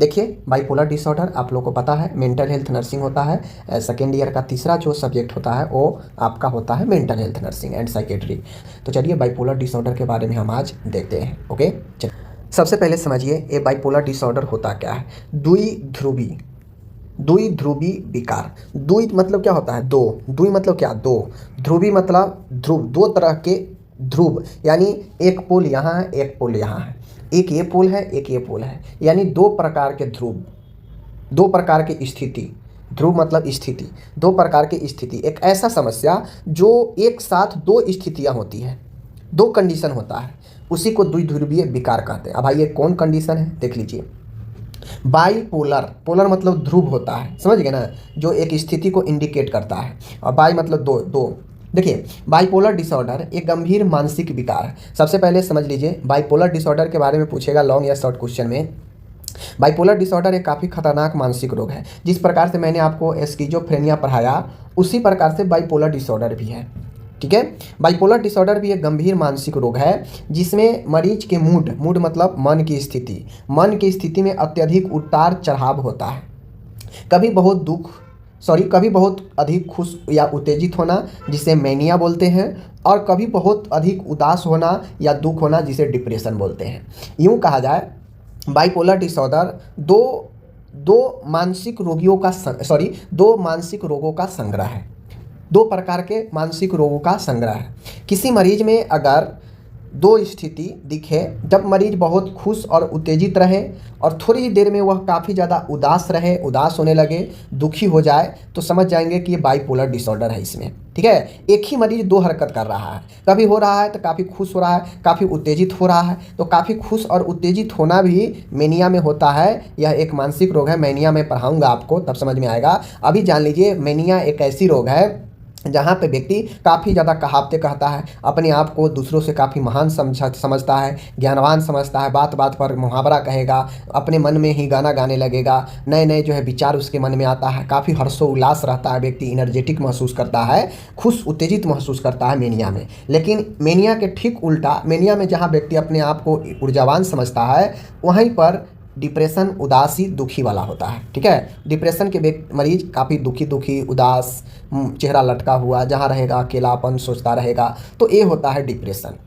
देखिए bipolar disorder आप लोगों को पता है मेंटल हेल्थ नर्सिंग होता है। सेकेंड ईयर का तीसरा जो सब्जेक्ट होता है वो आपका होता है mental health nursing and psychiatry. तो चलिए बाइपोलर डिसऑर्डर के बारे में हम आज देखते हैं। ओके, चलिए सबसे पहले समझिए ये बाइपोलर डिसऑर्डर होता क्या है। द्विध्रुवी विकार। द्वि मतलब क्या होता है? दो। द्वि मतलब क्या? दो। ध्रुवी मतलब ध्रुव, दो तरह के ध्रुव, यानी एक पोल यहाँ है एक पोल यहाँ है, एक ये पोल है एक ये पोल है, यानी दो प्रकार के ध्रुव, दो प्रकार की स्थिति। ध्रुव मतलब स्थिति, दो प्रकार की स्थिति। एक ऐसा समस्या जो एक साथ दो स्थितियां होती है, दो कंडीशन होता है, उसी को द्विध्रुवीय विकार कहते हैं। अब भाई ये कौन कंडीशन है देख लीजिए। बाईपोलर, पोलर मतलब ध्रुव होता है, समझ गए ना, जो एक स्थिति को इंडिकेट करता है। और बाई मतलब दो, दो। देखिए बाइपोलर डिसऑर्डर एक गंभीर मानसिक विकार है। सबसे पहले समझ लीजिए बाइपोलर डिसऑर्डर के बारे में पूछेगा लॉन्ग या शॉर्ट क्वेश्चन में। बाइपोलर डिसऑर्डर एक काफ़ी खतरनाक मानसिक रोग है। जिस प्रकार से मैंने आपको स्किज़ोफ्रेनिया पढ़ाया उसी प्रकार से बाइपोलर डिसऑर्डर भी है। ठीक है, बाइपोलर डिसऑर्डर भी एक गंभीर मानसिक रोग है जिसमें मरीज के मूड मतलब मन की स्थिति में अत्यधिक उतार चढ़ाव होता है। कभी बहुत अधिक खुश या उत्तेजित होना जिसे मैनिया बोलते हैं, और कभी बहुत अधिक उदास होना या दुख होना जिसे डिप्रेशन बोलते हैं। यूँ कहा जाए बाइपोलर डिसऑर्डर दो मानसिक रोगों का संग्रह है। दो प्रकार के मानसिक रोगों का संग्रह है। किसी मरीज में अगर दो स्थिति दिखे, जब मरीज बहुत खुश और उत्तेजित रहे और थोड़ी ही देर में वह काफ़ी ज़्यादा उदास होने लगे, दुखी हो जाए, तो समझ जाएंगे कि ये बाइपोलर डिसऑर्डर है इसमें। ठीक है, एक ही मरीज दो हरकत कर रहा है, कभी हो रहा है तो काफ़ी खुश हो रहा है, काफ़ी उत्तेजित हो रहा है, तो काफ़ी खुश और उत्तेजित होना भी मेनिया में होता है। यह एक मानसिक रोग है, मेनिया में पढ़ाऊँगा आपको तब समझ में आएगा। अभी जान लीजिए मेनिया एक ऐसी रोग है जहाँ पे व्यक्ति काफ़ी ज़्यादा कहावतें कहता है, अपने आप को दूसरों से काफ़ी महान समझता है, ज्ञानवान समझता है, बात बात पर मुहावरा कहेगा, अपने मन में ही गाना गाने लगेगा, नए नए जो है विचार उसके मन में आता है, काफ़ी हर्षोल्लास रहता है, व्यक्ति एनर्जेटिक महसूस करता है, खुश उत्तेजित महसूस करता है मेनिया में। लेकिन मेनिया के ठीक उल्टा, मेनिया में जहाँ व्यक्ति अपने आप को ऊर्जावान समझता है वहीं पर डिप्रेशन उदासी दुखी वाला होता है। ठीक है, डिप्रेशन के मरीज काफ़ी दुखी उदास, चेहरा लटका हुआ जहाँ रहेगा, अकेलापन सोचता रहेगा, तो ये होता है डिप्रेशन।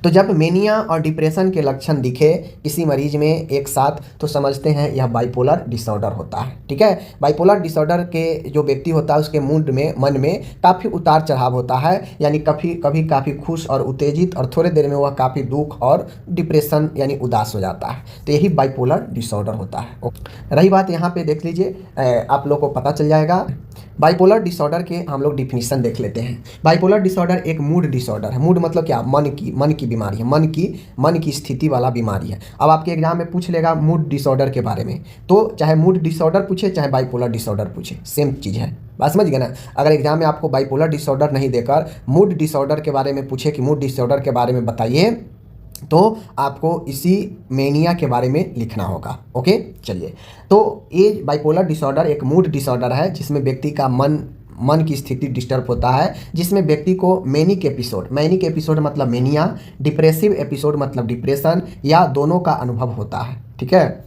तो जब मेनिया और डिप्रेशन के लक्षण दिखे किसी मरीज में एक साथ, तो समझते हैं यह बाइपोलर डिसऑर्डर होता है। ठीक है, बाइपोलर डिसऑर्डर के जो व्यक्ति होता है उसके मन में काफ़ी उतार चढ़ाव होता है, यानी कभी काफ़ी खुश और उत्तेजित, और थोड़े देर में वह काफ़ी दुख और डिप्रेशन यानी उदास हो जाता है। तो यही बाइपोलर डिसऑर्डर होता है। रही बात यहाँ पे देख लीजिए, आप लोग को पता चल जाएगा। बाइपोलर डिसऑर्डर के हम लोग डिफिनीशन देख लेते हैं। बाइपोलर डिसऑर्डर एक मूड डिसऑर्डर है। मूड मतलब क्या? मन की बीमारी है, मन की स्थिति वाला बीमारी है। अब आपके एग्जाम में पूछ लेगा मूड डिसऑर्डर के बारे में, तो चाहे मूड डिसऑर्डर पूछे चाहे बाइपोलर डिसऑर्डर पूछे, सेम चीज़ है। बात समझ गए ना? अगर एग्जाम में आपको बाइपोलर डिसऑर्डर नहीं देकर मूड डिसऑर्डर के बारे में पूछे कि मूड डिसऑर्डर के बारे में बताइए, तो आपको इसी मेनिया के बारे में लिखना होगा। ओके, चलिए, तो ये बाइपोलर डिसऑर्डर एक मूड डिसऑर्डर है जिसमें व्यक्ति का मन की स्थिति डिस्टर्ब होता है, जिसमें व्यक्ति को मैनिक एपिसोड मतलब मेनिया, डिप्रेसिव एपिसोड मतलब डिप्रेशन या दोनों का अनुभव होता है। ठीक है,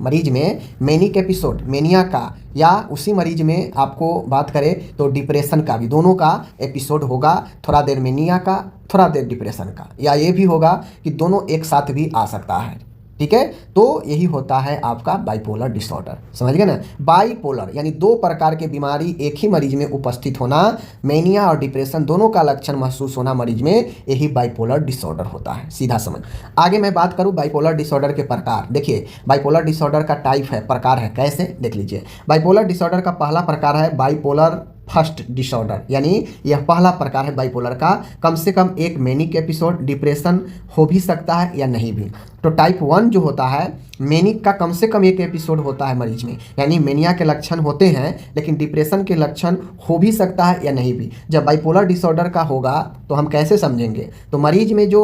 मरीज में मैनिक एपिसोड मेनिया का, या उसी मरीज में आपको बात करें तो डिप्रेशन का भी, दोनों का एपिसोड होगा, थोड़ा देर मेनिया का थोड़ा देर डिप्रेशन का, या ये भी होगा कि दोनों एक साथ भी आ सकता है। ठीक है, तो यही होता है आपका बाइपोलर डिसऑर्डर। समझ गए ना? बाइपोलर यानी दो प्रकार के बीमारी एक ही मरीज में उपस्थित होना, मेनिया और डिप्रेशन दोनों का लक्षण महसूस होना मरीज में, यही बाइपोलर डिसऑर्डर होता है। सीधा समझ। आगे मैं बात करूं बाइपोलर डिसऑर्डर के प्रकार। देखिए बाइपोलर डिसऑर्डर का टाइप है, प्रकार है, कैसे देख लीजिए। बाइपोलर डिसऑर्डर का पहला प्रकार है बाइपोलर फर्स्ट डिसऑर्डर, यानी यह पहला प्रकार है बाइपोलर का। कम से कम एक मैनिक एपिसोड, डिप्रेशन हो भी सकता है या नहीं भी। तो टाइप 1 जो होता है मैनिक का कम से कम एक एपिसोड होता है मरीज में, यानी मेनिया के लक्षण होते हैं लेकिन डिप्रेशन के लक्षण हो भी सकता है या नहीं भी। जब बाइपोलर डिसऑर्डर का होगा तो हम कैसे समझेंगे? तो मरीज में जो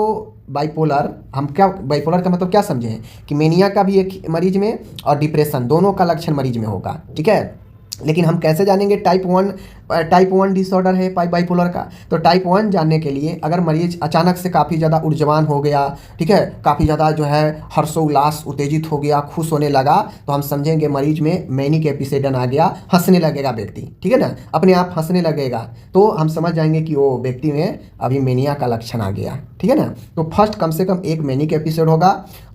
बाइपोलर का मतलब क्या समझे कि मेनिया का भी एक मरीज में और डिप्रेशन दोनों का लक्षण मरीज में होगा। ठीक है, लेकिन हम कैसे जानेंगे टाइप 1 टाइप 1 डिसऑर्डर है बाइपोलर का। तो टाइप 1 जानने के लिए अगर मरीज अचानक से काफ़ी ज़्यादा ऊर्जावान हो गया, ठीक है, काफ़ी ज़्यादा जो है हर्षोल्लास उत्तेजित हो गया, खुश होने लगा, तो हम समझेंगे मरीज में मैनिक एपिसोड आ गया, हंसने लगेगा व्यक्ति, ठीक है ना, अपने आप हंसने लगेगा, तो हम समझ जाएंगे कि वो व्यक्ति में अभी मेनिया का लक्षण आ गया, ठीक है ना। तो फर्स्ट कम से कम एक मैनिक एपिसोड होगा।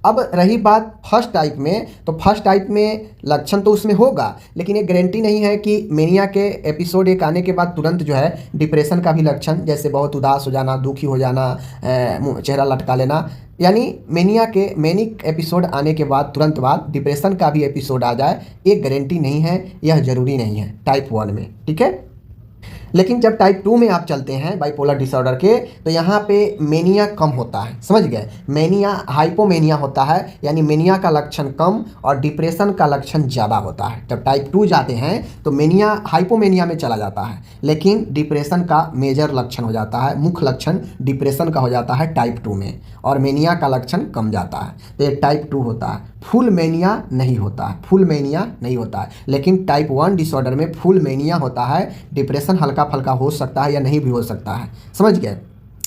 अब रही बात फर्स्ट टाइप में, तो फर्स्ट टाइप में लक्षण तो उसमें होगा, लेकिन ये गारंटी नहीं है कि मेनिया के एपिसोड एक आने के बाद तुरंत जो है डिप्रेशन का भी लक्षण, जैसे बहुत उदास हो जाना, दुखी हो जाना, चेहरा लटका लेना, यानी मेनिया के मैनिक एपिसोड आने के बाद तुरंत बाद डिप्रेशन का भी एपिसोड आ जाए, ये गारंटी नहीं है, यह ज़रूरी नहीं है टाइप 1 में, ठीक है। लेकिन जब टाइप 2 में आप चलते हैं बाइपोलर डिसऑर्डर के, तो यहाँ पे मेनिया कम होता है, समझ गए, मेनिया हाइपोमेनिया होता है, यानी मेनिया का लक्षण कम और डिप्रेशन का लक्षण ज़्यादा होता है। जब टाइप 2 जाते हैं तो मेनिया हाइपोमेनिया में चला जाता है, लेकिन डिप्रेशन का मेजर लक्षण हो जाता है, मुख्य लक्षण डिप्रेशन का हो जाता है टाइप 2 में, और मेनिया का लक्षण कम जाता है, तो ये टाइप 2 होता है। फुल मेनिया नहीं होता है, फुल मेनिया नहीं होता है, लेकिन टाइप 1 डिसऑर्डर में फुल मेनिया होता है, डिप्रेशन हल्का फल्का हो सकता है या नहीं भी हो सकता है, समझ गए।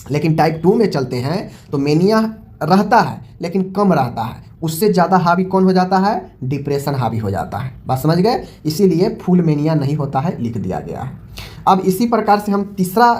लेकिन टाइप 2 में चलते हैं तो मेनिया रहता है लेकिन कम रहता है, उससे ज़्यादा हावी कौन हो जाता है, डिप्रेशन हावी हो जाता है, बात समझ गए, इसीलिए फुल मेनिया नहीं होता है, लिख दिया गया है। अब इसी प्रकार से हम तीसरा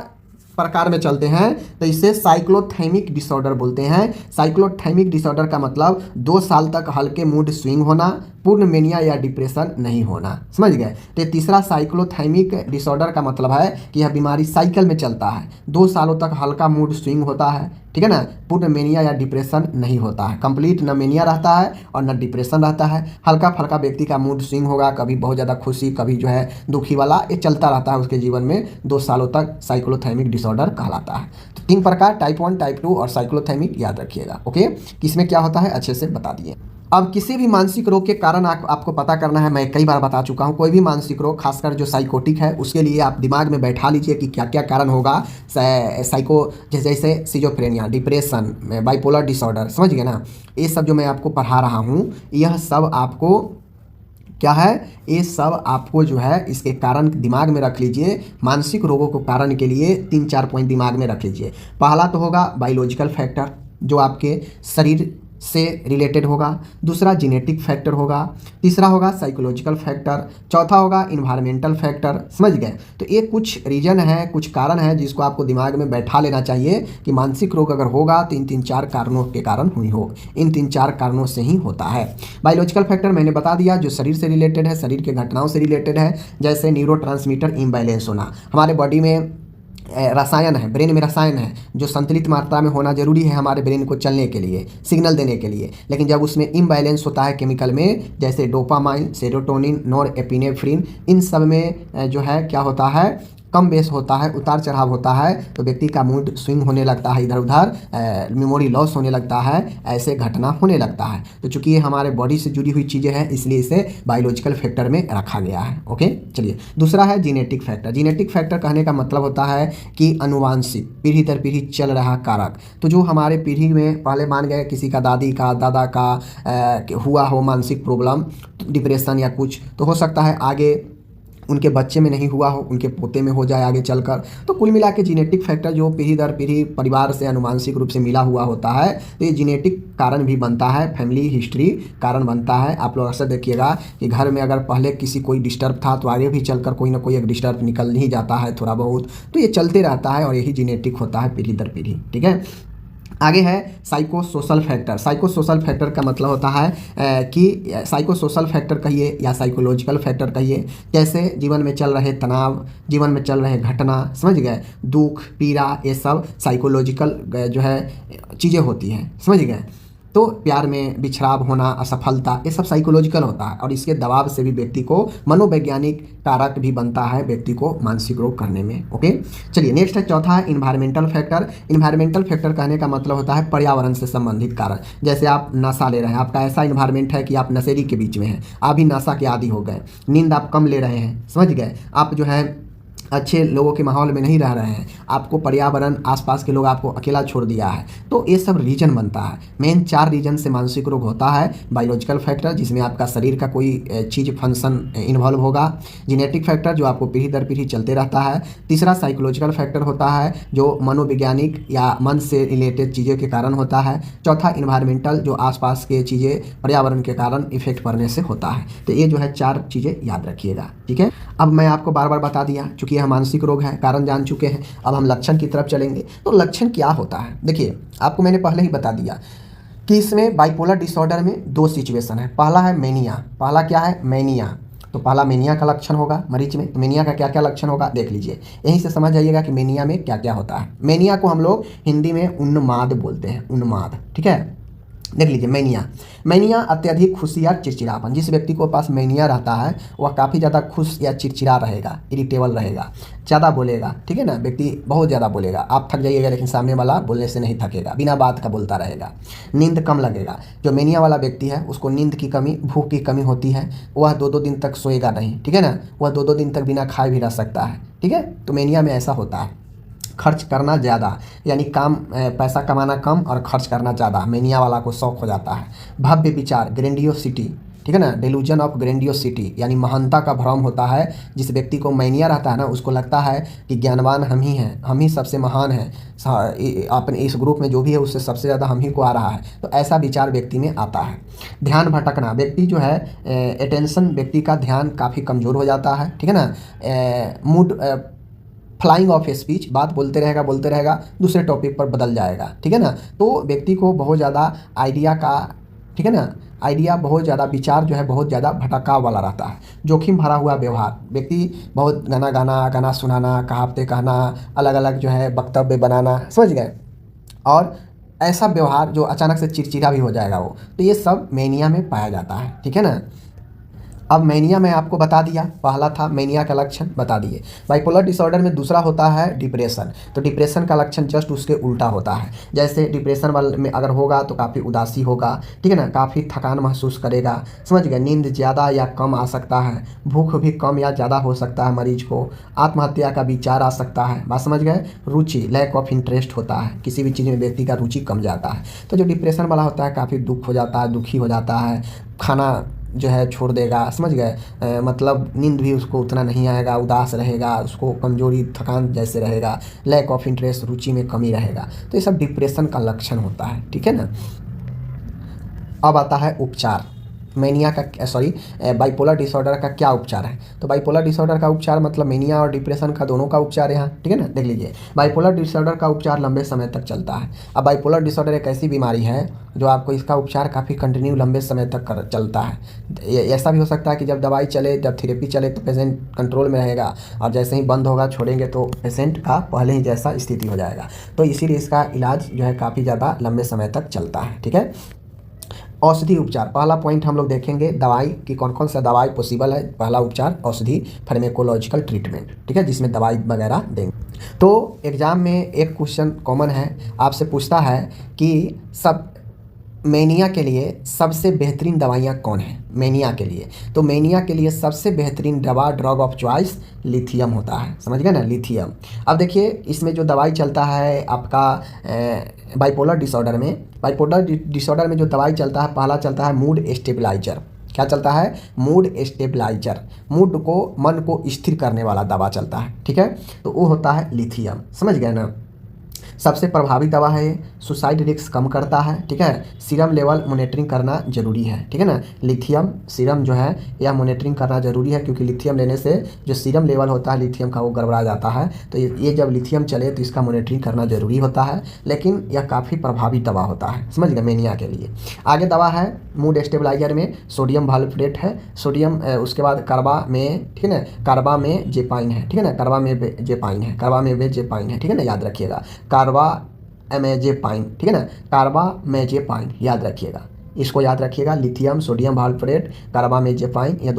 प्रकार में चलते हैं, तो इसे साइक्लोथैमिक डिसऑर्डर बोलते हैं। साइक्लोथैमिक डिसऑर्डर का मतलब 2 साल तक हल्के मूड स्विंग होना, पूर्ण मेनिया या डिप्रेशन नहीं होना, समझ गए। तो तीसरा साइक्लोथैमिक डिसऑर्डर का मतलब है कि यह बीमारी साइकिल में चलता है, 2 सालों तक हल्का मूड स्विंग होता है, ठीक है ना, पूर्ण मेनिया या डिप्रेशन नहीं होता है, कंप्लीट न मेनिया रहता है और न डिप्रेशन रहता है, हल्का फल्का व्यक्ति का मूड स्विंग होगा, कभी बहुत ज़्यादा खुशी, कभी जो है दुखी वाला, ये चलता रहता है उसके जीवन में, 2 सालों तक साइक्लोथैमिक डिसऑर्डर कहलाता है। तो 3 प्रकार, टाइप 1, टाइप 2 और साइक्लोथैमिक, याद रखिएगा, ओके। किसमें क्या होता है अच्छे से बता दिए। अब किसी भी मानसिक रोग के कारण आपको पता करना है, मैं कई बार बता चुका हूँ, कोई भी मानसिक रोग खासकर जो साइकोटिक है उसके लिए आप दिमाग में बैठा लीजिए कि क्या क्या कारण होगा। साइको जैसे सिजोफ्रेनिया, डिप्रेशन, बाइपोलर डिसऑर्डर, समझ गए ना, ये सब जो मैं आपको पढ़ा रहा हूँ, यह सब आपको क्या है, ये सब आपको जो है इसके कारण दिमाग में रख लीजिए। मानसिक रोगों को कारण के लिए 3-4 पॉइंट दिमाग में रख लीजिए। पहला तो होगा बायोलॉजिकल फैक्टर, जो आपके शरीर से रिलेटेड होगा, दूसरा जेनेटिक फैक्टर होगा, तीसरा होगा साइकोलॉजिकल फैक्टर, चौथा होगा इन्वायरमेंटल फैक्टर, समझ गए। तो ये कुछ रीजन है, कुछ कारण है जिसको आपको दिमाग में बैठा लेना चाहिए कि मानसिक रोग अगर होगा तो इन 3-4 कारणों के कारण हुई हो, इन 3-4 कारणों से ही होता है। बायोलॉजिकल फैक्टर मैंने बता दिया, जो शरीर से रिलेटेड है, शरीर के घटनाओं से रिलेटेड है, जैसे न्यूरोट्रांसमीटर इम्बैलेंस होना, हमारे बॉडी में रसायन है, ब्रेन में रसायन है जो संतुलित मात्रा में होना जरूरी है हमारे ब्रेन को चलने के लिए, सिग्नल देने के लिए, लेकिन जब उसमें इम्बैलेंस होता है केमिकल में, जैसे डोपामाइन, सेरोटोनिन, नॉरएपिनेफ्रिन, इन सब में जो है क्या होता है, कम बेस होता है, उतार चढ़ाव होता है, तो व्यक्ति का मूड स्विंग होने लगता है इधर उधर, मेमोरी लॉस होने लगता है, ऐसे घटना होने लगता है। तो चूंकि ये हमारे बॉडी से जुड़ी हुई चीज़ें हैं, इसलिए इसे बायोलॉजिकल फैक्टर में रखा गया है, ओके। चलिए दूसरा है जीनेटिक फैक्टर। जीनेटिक फैक्टर कहने का मतलब होता है कि अनुवांशिक, पीढ़ी दर पीढ़ी चल रहा कारक, तो जो हमारे पीढ़ी में पहले मान गए किसी का दादी का, दादा का हुआ हो मानसिक प्रॉब्लम, डिप्रेशन या कुछ, तो हो सकता है आगे उनके बच्चे में नहीं हुआ हो, उनके पोते में हो जाए आगे चलकर। तो कुल मिला के जीनेटिक फैक्टर जो पीढ़ी दर पीढ़ी परिवार से अनुवांशिक रूप से मिला हुआ होता है, तो ये जीनेटिक कारण भी बनता है, फैमिली हिस्ट्री कारण बनता है। आप लोग अक्सर देखिएगा कि घर में अगर पहले किसी कोई डिस्टर्ब था तो आगे भी चलकर कोई ना कोई एक डिस्टर्ब निकल ही जाता है थोड़ा बहुत, तो ये चलते रहता है और यही जीनेटिक होता है पीढ़ी दर पीढ़ी, ठीक है। आगे है साइकोसोशल फैक्टर। साइकोसोशल फैक्टर का मतलब होता है कि साइकोसोशल फैक्टर कहिए या साइकोलॉजिकल फैक्टर कहिए, जैसे जीवन में चल रहे तनाव, जीवन में चल रहे घटना, समझ गए, दुख, पीड़ा, ये सब साइकोलॉजिकल जो है चीज़ें होती हैं, समझ गए। तो प्यार में बिछड़ाव होना, असफलता, ये सब साइकोलॉजिकल होता है और इसके दबाव से भी व्यक्ति को मनोवैज्ञानिक कारक भी बनता है व्यक्ति को मानसिक रोग करने में, ओके। चलिए नेक्स्ट है, चौथा है इन्वायरमेंटल फैक्टर। इन्वायरमेंटल फैक्टर कहने का मतलब होता है पर्यावरण से संबंधित कारक। जैसे आप नशा ले रहे हैं, आपका ऐसा इन्वायरमेंट है कि आप नशेड़ी के बीच में हैं, आप भी नशा के आदी हो गए, नींद आप कम ले रहे हैं, समझ गए, आप जो है अच्छे लोगों के माहौल में नहीं रह रहे हैं, आपको पर्यावरण आसपास के लोग आपको अकेला छोड़ दिया है, तो ये सब रीजन बनता है। मेन 4 रीजन से मानसिक रोग होता है। बायोलॉजिकल फैक्टर, जिसमें आपका शरीर का कोई चीज़ फंक्शन इन्वॉल्व होगा। जेनेटिक फैक्टर, जो आपको पीढ़ी दर पीढ़ी चलते रहता है। तीसरा साइकोलॉजिकल फैक्टर होता है, जो मनोवैज्ञानिक या मन से रिलेटेड चीज़ों के कारण होता है। चौथा इन्वायरमेंटल, जो आसपास के चीज़ें पर्यावरण के कारण इफेक्ट पड़ने से होता है। तो ये जो है 4 चीज़ें याद रखिएगा, ठीक है। अब मैं आपको बार बार बता दिया, चूंकि यह मानसिक रोग है, कारण जान चुके हैं। अब हम लक्षण की तरफ चलेंगे। तो लक्षण क्या होता है, देखिए आपको मैंने पहले ही बता दिया कि इसमें बाइपोलर डिसऑर्डर में 2 सिचुएशन है। पहला है मेनिया। पहला क्या है, मेनिया। तो पहला मेनिया का लक्षण होगा मरीज में। तो मेनिया का क्या क्या लक्षण होगा देख लीजिए, यहीं से समझ जाइएगा कि मेनिया में क्या क्या होता है। मेनिया को हम लोग हिंदी में उन्माद बोलते हैं, उन्माद, ठीक है। देख लीजिए मेनिया। मेनिया अत्यधिक खुशी या चिड़चिड़ापन। जिस व्यक्ति को पास मेनिया रहता है वह काफ़ी ज़्यादा खुश या चिड़चिड़ा रहेगा, इरिटेबल रहेगा, ज़्यादा बोलेगा, ठीक है ना। व्यक्ति बहुत ज़्यादा बोलेगा, आप थक जाइएगा लेकिन सामने वाला बोलने से नहीं थकेगा, बिना बात का बोलता रहेगा। नींद कम लगेगा। जो मेनिया वाला व्यक्ति है उसको नींद की कमी, भूख की कमी होती है। वह 2-2 दिन तक सोएगा नहीं, ठीक है ना। वह 2-2 दिन तक बिना खाए भी रह सकता है, ठीक है। तो मेनिया में ऐसा होता है। खर्च करना ज़्यादा, यानी पैसा कमाना कम और खर्च करना ज़्यादा, मेनिया वाला को शौक हो जाता है। भव्य विचार, ग्रेंडियोसिटी, ठीक है ना, डेलूजन ऑफ ग्रेंडियोसिटी, यानी महानता का भ्रम होता है। जिस व्यक्ति को मेनिया रहता है ना, उसको लगता है कि ज्ञानवान हम ही हैं, हम ही सबसे महान हैं, अपने इस ग्रुप में जो भी है उससे सबसे ज़्यादा हम ही को आ रहा है। तो ऐसा विचार व्यक्ति में आता है। ध्यान भटकना, व्यक्ति जो है अटेंशन, व्यक्ति का ध्यान काफ़ी कमज़ोर हो जाता है, ठीक है ना। मूड फ्लाइंग ऑफ स्पीच, बात बोलते रहेगा दूसरे टॉपिक पर बदल जाएगा, ठीक है ना। तो व्यक्ति को बहुत ज़्यादा आइडिया का, ठीक है ना, आइडिया बहुत ज़्यादा, विचार जो है बहुत ज़्यादा भटकाव वाला रहता है। जोखिम भरा हुआ व्यवहार, व्यक्ति बहुत गाना सुनाना, कहावतें कहना, अलग अलग जो है वक्तव्य बनाना, समझ गए, और ऐसा व्यवहार जो अचानक से चिड़चिड़ा भी हो जाएगा वो। तो ये सब मेनिया में पाया जाता है, ठीक है ना। अब मेनिया मैं आपको बता दिया, पहला था मेनिया का लक्षण बता दिए। बाइपोलर डिसऑर्डर में दूसरा होता है डिप्रेशन। तो डिप्रेशन का लक्षण जस्ट उसके उल्टा होता है। जैसे डिप्रेशन वाले में अगर होगा तो काफ़ी उदासी होगा, ठीक है ना, काफ़ी थकान महसूस करेगा, समझ गए। नींद ज़्यादा या कम आ सकता है, भूख भी कम या ज़्यादा हो सकता है मरीज को, आत्महत्या का विचार आ सकता है, बात समझ गए। रुचि, लैक ऑफ इंटरेस्ट होता है, किसी भी चीज़ में व्यक्ति का रुचि कम जाता है। तो जो डिप्रेशन वाला होता है काफ़ी दुख हो जाता है, दुखी हो जाता है, खाना जो है छोड़ देगा, समझ गए। मतलब नींद भी उसको उतना नहीं आएगा, उदास रहेगा, उसको कमजोरी थकान जैसे रहेगा, लैक ऑफ इंटरेस्ट, रुचि में कमी रहेगा। तो ये सब डिप्रेशन का लक्षण होता है, ठीक है ना। अब आता है उपचार। मेनिया का बाइपोलर डिसऑर्डर का क्या उपचार है। तो बाइपोलर डिसऑर्डर का उपचार मतलब मेनिया और डिप्रेशन का दोनों का उपचार यहाँ, ठीक है ना। देख लीजिए, बाइपोलर डिसऑर्डर का उपचार लंबे समय तक चलता है। अब बाइपोलर डिसऑर्डर एक ऐसी बीमारी है जो आपको इसका उपचार काफ़ी कंटिन्यू लंबे समय तक चलता है। ऐसा भी हो सकता है कि जब दवाई चले, जब थेरेपी चले तो पेशेंट कंट्रोल में रहेगा, और जैसे ही बंद होगा, छोड़ेंगे तो पेशेंट का पहले ही जैसा स्थिति हो जाएगा। तो इसीलिए इसका इलाज जो है काफ़ी ज़्यादा लंबे समय तक चलता है, ठीक है। औषधि उपचार, पहला पॉइंट हम लोग देखेंगे दवाई की, कौन कौन सा दवाई पॉसिबल है। पहला उपचार औषधि, फार्माकोलॉजिकल ट्रीटमेंट, ठीक है, जिसमें दवाई वगैरह देंगे। तो एग्जाम में एक क्वेश्चन कॉमन है, आपसे पूछता है कि सब मेनिया के लिए सबसे बेहतरीन दवाइयाँ कौन हैं। मेनिया के लिए, तो मेनिया के लिए सबसे बेहतरीन दवा, ड्रग ऑफ चॉइस, लिथियम होता है, समझ गए ना, लिथियम। अब देखिए इसमें जो दवाई चलता है आपका बाइपोलर डिसऑर्डर में जो दवाई चलता है, पहला चलता है मूड स्टेबलाइजर। क्या चलता है, मूड स्टेबलाइजर, मूड को, मन को स्थिर करने वाला दवा चलता है, ठीक है। तो वो होता है लिथियम, समझ गए ना। सबसे प्रभावी दवा है ये, सुसाइड रिस्क कम करता है, ठीक है। सीरम लेवल मॉनिटरिंग करना जरूरी है, ठीक है ना। लिथियम सीरम जो है यह मॉनिटरिंग करना जरूरी है, क्योंकि लिथियम लेने से जो सीरम लेवल होता है लिथियम का वो गड़बड़ा जाता है। तो ये जब लिथियम चले तो इसका मॉनिटरिंग करना जरूरी होता है, लेकिन यह काफ़ी प्रभावी दवा होता है, समझ गए, मेनिया के लिए। आगे दवा है मूड स्टेबलाइजर में सोडियम वॉल्फ्रेट है, सोडियम, उसके बाद कार्बा में, ठीक है ना, कार्बा में जेपाइन है, ठीक है ना, कार्बा में जेपाइन है, कार्बा में जेपाइन है, ठीक है ना, याद रखिएगा, कार्बामेजेपाइन, ठीक है ना, कार्बामेजेपाइन याद रखिएगा, इसको याद रखिएगा। लिथियम, सोडियम वॉल्फ्रेट, कार्बामेजेपाइन, ये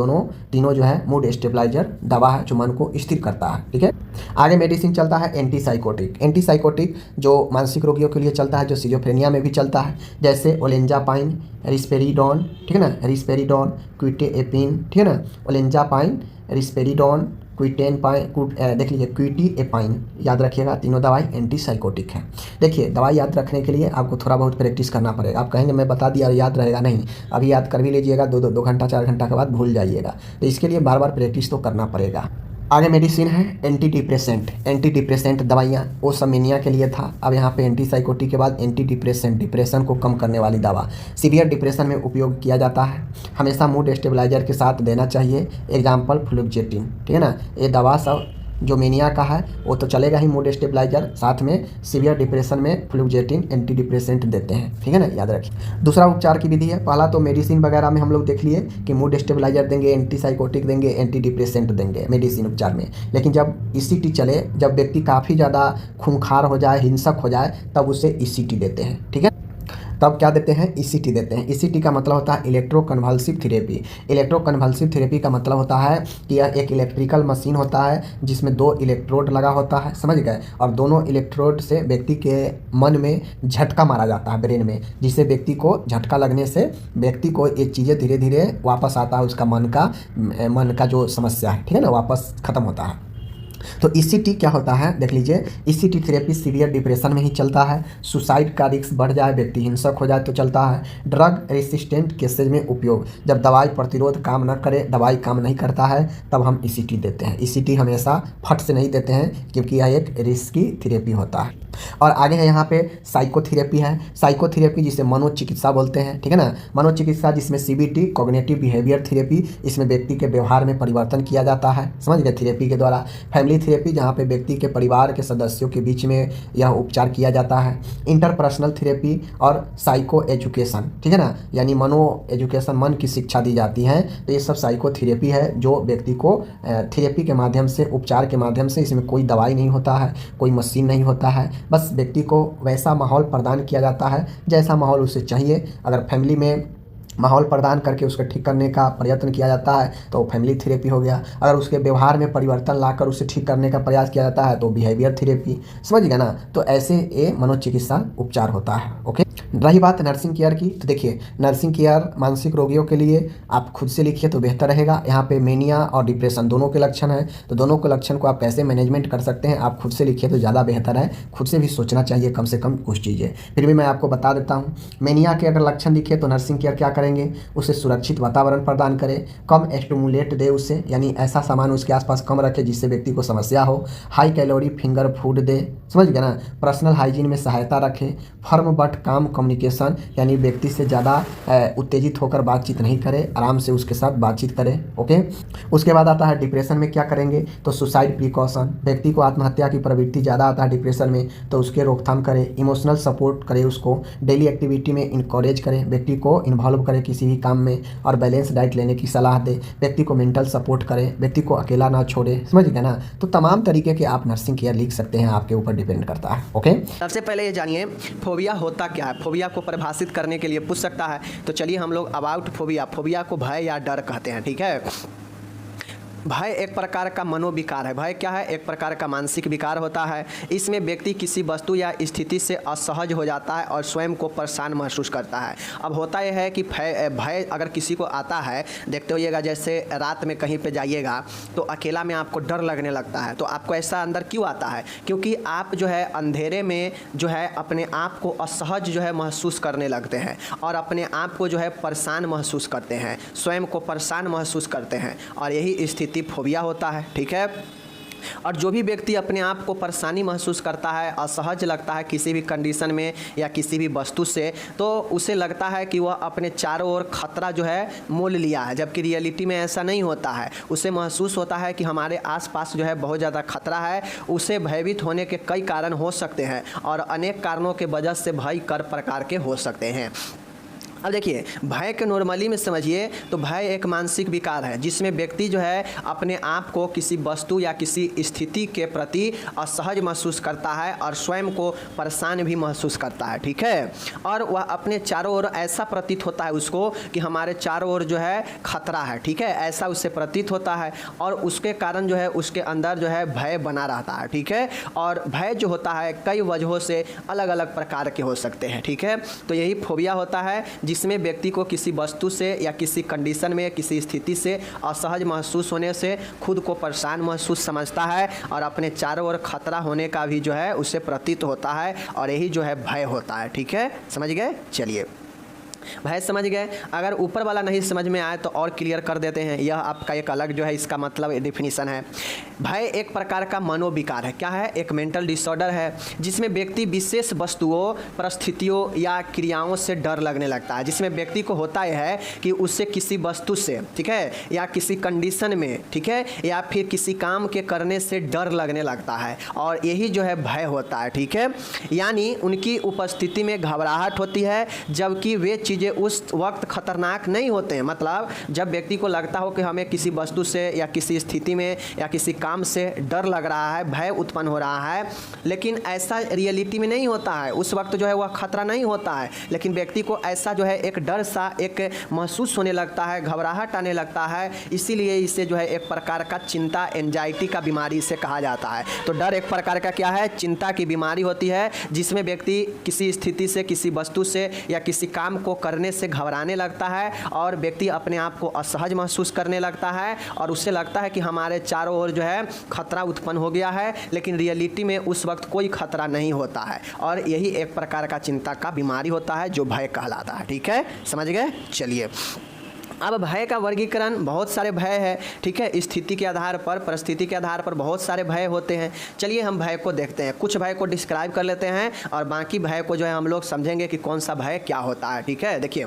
तीनों जो है मूड स्टेबलाइजर दवा है जो मन को स्थिर करता है, ठीक है। आगे मेडिसिन चलता है एंटीसाइकोटिक जो मानसिक रोगियों के लिए चलता है, जो सिजोफ्रेनिया में भी चलता है, जैसे ओलेंजापाइन, रिस्पेरिडोन, ठीक है ना, रिस्पेरिडोन, क्विटेएपिन, ठीक है ना, ओलेंजापाइन, रिस्पेरिडोन, देख लीजिए क्विटिएपाइन, याद रखिएगा। तीनों दवाई एंटीसाइकोटिक है। देखिए दवाई याद रखने के लिए आपको थोड़ा बहुत प्रैक्टिस करना पड़ेगा। आप कहेंगे मैं बता दिया याद रहेगा, नहीं, अभी याद कर भी लीजिएगा, 2 घंटा 4 घंटा के बाद भूल जाइएगा। तो इसके लिए बार बार प्रैक्टिस तो करना पड़ेगा। आगे मेडिसिन है एंटी डिप्रेसेंट। एंटी डिप्रेसेंट दवाइयाँ वो सब मेनिया के लिए था, अब यहाँ पे एंटीसाइकोटिक के बाद एंटी डिप्रेसेंट, डिप्रेशन को कम करने वाली दवा। सीवियर डिप्रेशन में उपयोग किया जाता है, हमेशा मूड स्टेबलाइजर के साथ देना चाहिए। एग्जाम्पल फ्लुक्जेटिन, ठीक है ना। ये दवा सब जो मेनिया का है वो तो चलेगा ही, मूड स्टेबलाइजर, साथ में सीवियर डिप्रेशन में फ्लुक्जेटिन एंटी डिप्रेसेंट देते हैं, ठीक है ना, याद रखिए। दूसरा उपचार की विधि है, पहला तो मेडिसिन वगैरह में हम लोग देख लिए कि मूड स्टेबलाइजर देंगे, एंटीसाइकोटिक देंगे, एंटी डिप्रेसेंट देंगे मेडिसिन उपचार में। लेकिन जब ईसीटी चले, जब व्यक्ति काफ़ी ज़्यादा खूंखार हो जाए, हिंसक हो जाए, तब उसे ईसीटी देते हैं, ठीक है। तब क्या देते हैं, ईसीटी देते हैं। ईसीटी का मतलब होता है इलेक्ट्रोकन्वल्सिव थेरेपी। इलेक्ट्रोकन्वल्सिव थेरेपी का मतलब होता है कि यह एक इलेक्ट्रिकल मशीन होता है जिसमें 2 इलेक्ट्रोड लगा होता है, समझ गए, और दोनों इलेक्ट्रोड से व्यक्ति के मन में झटका मारा जाता है, ब्रेन में, जिससे व्यक्ति को झटका लगने से व्यक्ति को ये चीज़ें धीरे धीरे वापस आता है, उसका मन का जो समस्या है, ठीक है ना, वापस ख़त्म होता है। तो ईसीटी क्या होता है, देख लीजिए। ईसीटी थेरेपी सीवियर डिप्रेशन में ही चलता है। सुसाइड का रिस्क बढ़ जाए, व्यक्ति हिंसक हो जाए तो चलता है। ड्रग रेसिस्टेंट केसेज में उपयोग, जब दवाई प्रतिरोध काम न करे, दवाई काम नहीं करता है, तब हम ईसीटी देते हैं। ईसीटी हमेशा फट से नहीं देते हैं क्योंकि यह एक रिस्की थेरेपी होता है। और आगे है यहाँ पे साइकोथेरेपी है। साइकोथेरेपी जिसे मनोचिकित्सा बोलते हैं, ठीक है ना, मनोचिकित्सा, जिसमें सीबीटी कॉग्निटिव बिहेवियर थेरेपी, इसमें व्यक्ति के व्यवहार में परिवर्तन किया जाता है, समझ गए, थेरेपी के द्वारा। फैमिली थेरेपी, जहाँ पे व्यक्ति के परिवार के सदस्यों के बीच में यह उपचार किया जाता है। इंटरपर्सनल थेरेपी और साइको एजुकेशन, ठीक है ना, यानी मनो एजुकेशन, मन की शिक्षा दी जाती है। तो ये सब साइकोथेरेपी है जो व्यक्ति को थेरेपी के माध्यम से, उपचार के माध्यम से, इसमें कोई दवाई नहीं होता है, कोई मशीन नहीं होता है, बस व्यक्ति को वैसा माहौल प्रदान किया जाता है जैसा माहौल उसे चाहिए। अगर फैमिली में माहौल प्रदान करके उसको ठीक करने का प्रयत्न किया जाता है तो फैमिली थेरेपी हो गया। अगर उसके व्यवहार में परिवर्तन लाकर उसे ठीक करने का प्रयास किया जाता है तो बिहेवियर थेरेपी, समझ गया ना। तो ऐसे ये मनोचिकित्सा उपचार होता है। ओके, रही बात नर्सिंग केयर की, तो देखिए नर्सिंग केयर मानसिक रोगियों के लिए आप खुद से लिखिए तो बेहतर रहेगा। यहाँ पे मेनिया और डिप्रेशन दोनों के लक्षण हैं, तो दोनों के लक्षण को आप कैसे मैनेजमेंट कर सकते हैं, आप खुद से लिखिए तो ज़्यादा बेहतर है। खुद से भी सोचना चाहिए कम से कम कुछ चीज़ें। फिर भी मैं आपको बता देता हूँ, मेनिया के अगर लक्षण दिखे तो नर्सिंग केयर क्या करेंगे, उसे सुरक्षित वातावरण प्रदान करें, कम स्टिमुलेट दे उसे, यानी ऐसा सामान उसके आसपास कम रखे जिससे व्यक्ति को समस्या हो, हाई कैलोरी फिंगर फूड दे, समझ गए ना, पर्सनल हाइजीन में सहायता रखें, फर्म बट काम कम्युनिकेशन, यानी व्यक्ति से ज़्यादा उत्तेजित होकर बातचीत नहीं करे, आराम से उसके साथ बातचीत करें। ओके, उसके बाद आता है डिप्रेशन में क्या करेंगे, तो सुसाइड प्रिकॉशन, व्यक्ति को आत्महत्या की प्रवृत्ति ज़्यादा आता है डिप्रेशन में तो उसके रोकथाम करें, इमोशनल सपोर्ट करें, उसको डेली एक्टिविटी में इंकरेज करें, व्यक्ति को इन्वॉल्व करें किसी भी काम में, और बैलेंस डाइट लेने की सलाह दे, व्यक्ति को मेंटल सपोर्ट करें, व्यक्ति को अकेला ना छोड़े, समझ गए ना। तो तमाम तरीके के आप नर्सिंग केयर लिख सकते हैं, आपके ऊपर डिपेंड करता है। ओके, सबसे पहले ये जानिए फोबिया होता क्या है। फोबिया को परिभाषित करने के लिए पूछ सकता है, तो चलिए हम लोग अबाउट फोबिया, फोबिया को भय या डर कहते हैं, ठीक है। भय एक प्रकार का मनोविकार है। भय क्या है, एक प्रकार का मानसिक विकार होता है। इसमें व्यक्ति किसी वस्तु या स्थिति से असहज हो जाता है और स्वयं को परेशान महसूस करता है। अब होता यह है कि भय अगर किसी को आता है, देखते होइएगा जैसे रात में कहीं पे जाइएगा तो अकेला में आपको डर लगने लगता है, तो आपको ऐसा अंदर क्यों आता है, क्योंकि आप जो है अंधेरे में जो है अपने आप को असहज जो है महसूस करने लगते हैं और अपने आप को जो है परेशान महसूस करते हैं, स्वयं को परेशान महसूस करते हैं, और यही स्थिति फोबिया होता है, ठीक है। और जो भी व्यक्ति अपने आप को परेशानी महसूस करता है, असहज लगता है किसी भी कंडीशन में या किसी भी वस्तु से, तो उसे लगता है कि वह अपने चारों ओर खतरा जो है मोल लिया है, जबकि रियलिटी में ऐसा नहीं होता है। उसे महसूस होता है कि हमारे आसपास जो है बहुत ज़्यादा खतरा है। उसे भयभीत होने के कई कारण हो सकते हैं और अनेक कारणों के वजह से भय कई प्रकार के हो सकते हैं। अब देखिए, भय के नॉर्मली में समझिए तो भय एक मानसिक विकार है जिसमें व्यक्ति जो है अपने आप को किसी वस्तु या किसी स्थिति के प्रति असहज महसूस करता है और स्वयं को परेशान भी महसूस करता है, ठीक है। और वह अपने चारों ओर ऐसा प्रतीत होता है उसको कि हमारे चारों ओर जो है खतरा है, ठीक है, ऐसा उससे प्रतीत होता है और उसके कारण जो है उसके अंदर जो है भय बना रहता है, ठीक है। और भय जो होता है कई वजहों से अलग अलग प्रकार के हो सकते हैं, ठीक है। तो यही फोबिया होता है जिसमें व्यक्ति को किसी वस्तु से या किसी कंडीशन में किसी स्थिति से असहज महसूस होने से खुद को परेशान महसूस समझता है और अपने चारों ओर खतरा होने का भी जो है उसे प्रतीत होता है और यही जो है भय होता है। ठीक है, समझ गए? चलिए, भय समझ गए। अगर ऊपर वाला नहीं समझ में आए तो और क्लियर कर देते हैं। यह आपका एक अलग जो है इसका मतलब डिफिनीसन है। भय एक प्रकार का मनोविकार है। क्या है? एक मेंटल डिसऑर्डर है जिसमें व्यक्ति विशेष वस्तुओं, परिस्थितियों या क्रियाओं से डर लगने लगता है। जिसमें व्यक्ति को होता यह है कि उससे किसी वस्तु से, ठीक है, या किसी कंडीशन में, ठीक है, या फिर किसी काम के करने से डर लगने लगता है और यही जो है भय होता है। ठीक है, यानी उनकी उपस्थिति में घबराहट होती है जबकि वे चीज़ें उस वक्त खतरनाक नहीं होते हैं। मतलब जब व्यक्ति को लगता हो कि हमें किसी वस्तु से या किसी स्थिति में या किसी काम से डर लग रहा है, भय उत्पन्न हो रहा है, लेकिन ऐसा रियलिटी में नहीं होता है। उस वक्त जो है वह खतरा नहीं होता है, लेकिन व्यक्ति को ऐसा जो है एक डर सा एक महसूस होने लगता है, घबराहट आने लगता है। इसीलिए इसे जो है एक प्रकार का चिंता, एंजाइटी का बीमारी से कहा जाता है। तो डर एक प्रकार का क्या है? चिंता की बीमारी होती है जिसमें व्यक्ति किसी स्थिति से, किसी वस्तु से या किसी काम को करने से घबराने लगता है और व्यक्ति अपने आप को असहज महसूस करने लगता है और उससे लगता है कि हमारे चारों ओर जो है खतरा उत्पन्न हो गया है, लेकिन रियलिटी में उस वक्त कोई खतरा नहीं होता है और यही एक प्रकार का चिंता का बीमारी होता है जो भय कहलाता है। ठीक है, समझ गए? चलिए, अब भय का वर्गीकरण, बहुत सारे भय है। ठीक है, स्थिति के आधार पर, परिस्थिति के आधार पर बहुत सारे भय होते हैं। चलिए हम भय को देखते हैं, कुछ भय को डिस्क्राइब कर लेते हैं और बाकी भय को जो है हम लोग समझेंगे कि कौन सा भय क्या होता है। ठीक है, देखिए,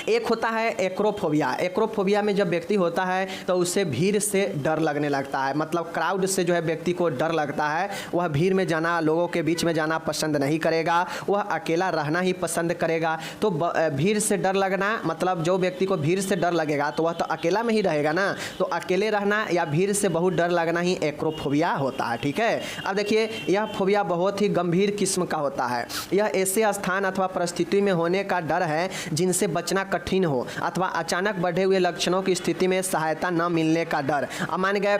एक होता है एक्रोफोबिया। एक्रोफोबिया में जब व्यक्ति होता है तो उसे भीड़ से डर लगने लगता है। मतलब क्राउड से जो है व्यक्ति को डर लगता है। वह भीड़ में जाना, लोगों के बीच में जाना पसंद नहीं करेगा, वह अकेला रहना ही पसंद करेगा। तो भीड़ से डर लगना मतलब जो व्यक्ति को भीड़ से डर लगेगा तो वह तो अकेला में ही रहेगा ना, तो अकेले रहना या भीड़ से बहुत डर लगना ही एक्रोफोबिया होता है। ठीक है, अब देखिए, यह फोबिया बहुत ही गंभीर किस्म का होता है। यह ऐसे स्थान अथवा परिस्थिति में होने का डर है जिनसे बचना कठिन हो अथवा अचानक बढ़े हुए लक्षणों की स्थिति में सहायता न मिलने का डर। अब मान गए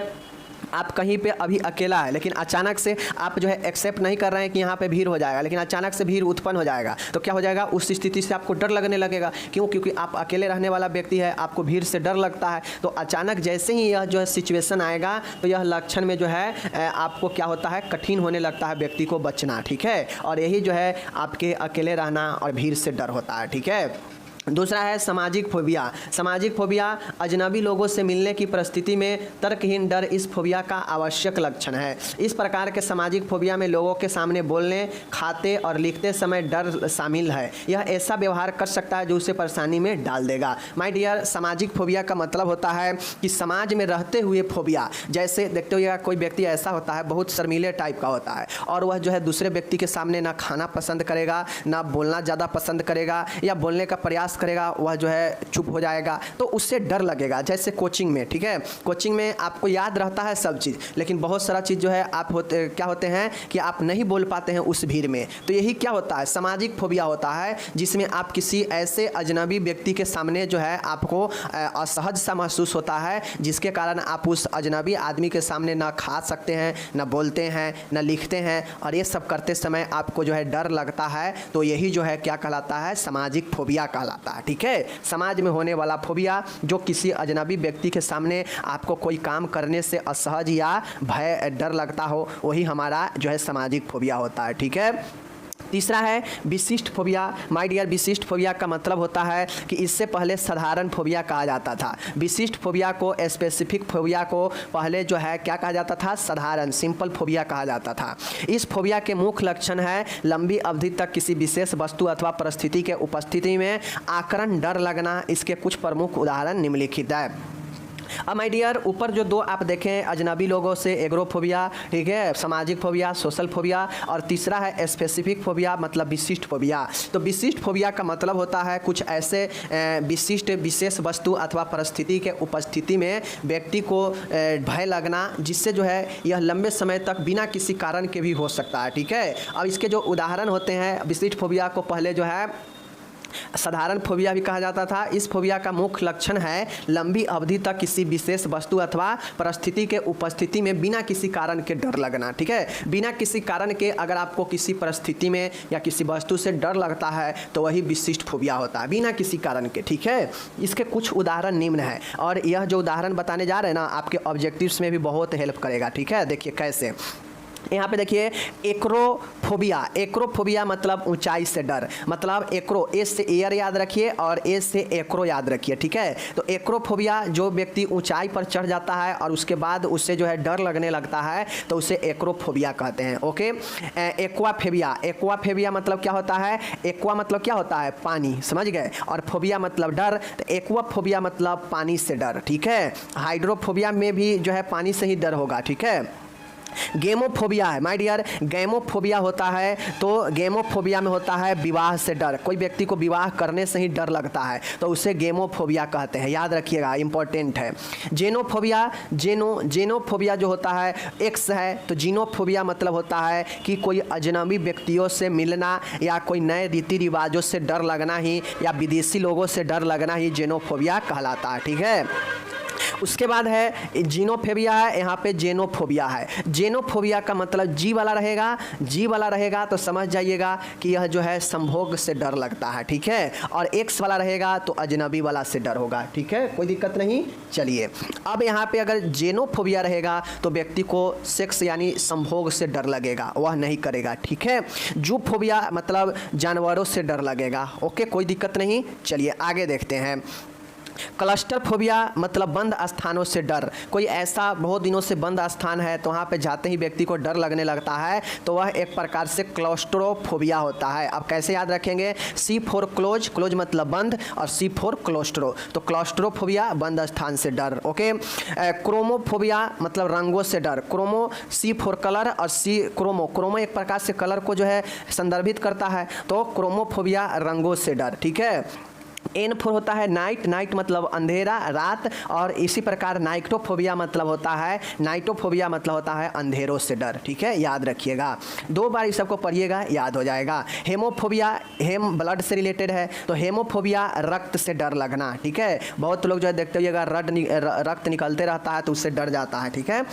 आप कहीं पे अभी अकेला है, लेकिन अचानक से आप जो है एक्सेप्ट नहीं कर रहे हैं कि यहाँ पे भीड़ हो जाएगा, लेकिन अचानक से भीड़ उत्पन्न हो जाएगा तो क्या हो जाएगा? उस स्थिति से आपको डर लगने लगेगा। क्यों? क्योंकि आप अकेले रहने वाला व्यक्ति है, आपको भीड़ से डर लगता है। तो अचानक जैसे ही यह जो है सिचुएशन आएगा तो यह लक्षण में जो है आपको क्या होता है? कठिन होने लगता है व्यक्ति को बचना। ठीक है, और यही जो है आपके अकेले रहना और भीड़ से डर होता है। ठीक है, दूसरा है सामाजिक फोबिया। सामाजिक फोबिया अजनबी लोगों से मिलने की परिस्थिति में तर्कहीन डर इस फोबिया का आवश्यक लक्षण है। इस प्रकार के सामाजिक फोबिया में लोगों के सामने बोलने, खाते और लिखते समय डर शामिल है। यह ऐसा व्यवहार कर सकता है जो उसे परेशानी में डाल देगा। माय डियर, सामाजिक फोबिया का मतलब होता है कि समाज में रहते हुए फोबिया। जैसे देखते हो कोई व्यक्ति ऐसा होता है, बहुत शर्मीले टाइप का होता है और वह जो है दूसरे व्यक्ति के सामने ना खाना पसंद करेगा, ना बोलना ज़्यादा पसंद करेगा, या बोलने का प्रयास करेगा वह जो है चुप हो जाएगा, तो उससे डर लगेगा। जैसे कोचिंग में, ठीक है, कोचिंग में आपको याद रहता है सब चीज़, लेकिन बहुत सारा चीज़ जो है आप क्या होते हैं कि आप नहीं बोल पाते हैं उस भीड़ में। तो यही क्या होता है? सामाजिक फोबिया होता है जिसमें आप किसी ऐसे अजनबी व्यक्ति के सामने जो है आपको असहज सा महसूस होता है, जिसके कारण आप उस अजनबी आदमी के सामने ना खा सकते हैं, ना बोलते हैं, ना लिखते हैं, और ये सब करते समय आपको जो है डर लगता है। तो यही जो है क्या कहलाता है? सामाजिक फोबिया कहलाता है। ठीक है, समाज में होने वाला फोबिया जो किसी अजनबी व्यक्ति के सामने आपको कोई काम करने से असहज या भय डर लगता हो, वही हमारा जो है सामाजिक फोबिया होता है। ठीक है, तीसरा है विशिष्ट फोबिया। माय डियर, विशिष्ट फोबिया का मतलब होता है कि इससे पहले साधारण फोबिया कहा जाता था। विशिष्ट फोबिया को, स्पेसिफिक फोबिया को पहले जो है क्या कहा जाता था? साधारण, सिंपल फोबिया कहा जाता था। इस फोबिया के मुख्य लक्षण है लंबी अवधि तक किसी विशेष वस्तु अथवा परिस्थिति के उपस्थिति में आकरण डर लगना। इसके कुछ प्रमुख उदाहरण निम्नलिखित है। अब माय डियर, ऊपर जो दो आप देखें, अजनबी लोगों से एग्रोफोबिया, ठीक है, सामाजिक फोबिया, सोशल फोबिया, और तीसरा है स्पेसिफिक फोबिया मतलब विशिष्ट फोबिया। तो विशिष्ट फोबिया का मतलब होता है कुछ ऐसे विशिष्ट विशेष वस्तु अथवा परिस्थिति के उपस्थिति में व्यक्ति को भय लगना, जिससे जो है यह लंबे समय तक बिना किसी कारण के भी हो सकता है। ठीक है, अब इसके जो उदाहरण होते हैं विशिष्ट फोबिया को, पहले जो है साधारण फोबिया भी कहा जाता था। इस फोबिया का मुख्य लक्षण है लंबी अवधि तक किसी विशेष वस्तु अथवा परिस्थिति के उपस्थिति में बिना किसी कारण के डर लगना। ठीक है, बिना किसी कारण के अगर आपको किसी परिस्थिति में या किसी वस्तु से डर लगता है तो वही विशिष्ट फोबिया होता है, बिना किसी कारण के। ठीक है, इसके कुछ उदाहरण निम्न है और यह जो उदाहरण बताने जा रहे हैं ना आपके ऑब्जेक्टिव्स में भी बहुत हेल्प करेगा। ठीक है, देखिए कैसे। यहाँ पे देखिए एक्रोफोबिया। एक्रोफोबिया मतलब ऊंचाई से डर, मतलब एक्रो, ए से एयर याद रखिए और ए से एक्रो याद रखिए। ठीक है, तो एक्रोफोबिया जो व्यक्ति ऊंचाई पर चढ़ जाता है और उसके बाद उससे जो है डर लगने लगता है तो उसे एक्रोफोबिया कहते हैं। ओके, एक्वाफेबिया। एक्वाफेबिया मतलब क्या होता है? एक्वा मतलब क्या होता है? पानी, समझ गए, और फोबिया मतलब डर, तो एक्वाफोबिया मतलब पानी से डर। ठीक है, हाइड्रोफोबिया में भी जो है पानी से ही डर होगा। ठीक है, गेमोफोबिया है माय डियर। गेमोफोबिया होता है तो गेमोफोबिया में होता है विवाह से डर, कोई व्यक्ति को विवाह करने से ही डर लगता है तो उसे गेमोफोबिया कहते हैं, याद रखिएगा, इंपॉर्टेंट है। जेनोफोबिया, जेनोफोबिया जो होता है एक्स है, तो जीनोफोबिया मतलब होता है कि कोई अजनबी व्यक्तियों से मिलना या कोई नए रीति रिवाजों से डर लगना ही या विदेशी लोगों से डर लगना ही जेनोफोबिया कहलाता है। ठीक है, उसके बाद है जीनोफोबिया है, यहाँ पे जेनोफोबिया है। जेनोफोबिया का मतलब जी वाला रहेगा, जी वाला रहेगा तो समझ जाइएगा कि यह जो है संभोग से डर लगता है। ठीक है, और एक्स वाला रहेगा तो अजनबी वाला से डर होगा। ठीक है, कोई दिक्कत नहीं। चलिए अब यहाँ पे अगर जेनोफोबिया रहेगा तो व्यक्ति को सेक्स यानी संभोग से डर लगेगा, वह नहीं करेगा। ठीक है, जूफोबिया मतलब जानवरों से डर लगेगा। ओके, कोई दिक्कत नहीं। चलिए आगे देखते हैं। क्लस्टरफोबिया मतलब बंद स्थानों से डर, कोई ऐसा बहुत दिनों से बंद स्थान है तो वहाँ पे जाते ही व्यक्ति को डर लगने लगता है तो वह एक प्रकार से क्लॉस्ट्रोफोबिया होता है। अब कैसे याद रखेंगे? सी फॉर क्लोज, क्लोज मतलब बंद, और सी फॉर क्लोस्ट्रो, तो क्लॉस्ट्रोफोबिया बंद स्थान से डर। ओके, क्रोमोफोबिया मतलब रंगों से डर, क्रोमो सी फॉर कलर और सी क्रोमो, क्रोमो एक प्रकार से कलर को जो है संदर्भित करता है तो क्रोमोफोबिया रंगों से डर। ठीक है, एन फोर होता है नाइट, नाइट मतलब अंधेरा, रात, और इसी प्रकार नाइट्रोफोबिया मतलब होता है, नाइट्रोफोबिया मतलब होता है अंधेरों से डर। ठीक है, याद रखिएगा, 2 बार इस सबको पढ़िएगा, याद हो जाएगा। हेमोफोबिया, हेम ब्लड से रिलेटेड है तो हेमोफोबिया रक्त से डर लगना। ठीक है, बहुत लोग जो है देखते होइएगा रक्त निकलते रहता है तो उससे डर जाता है। ठीक है,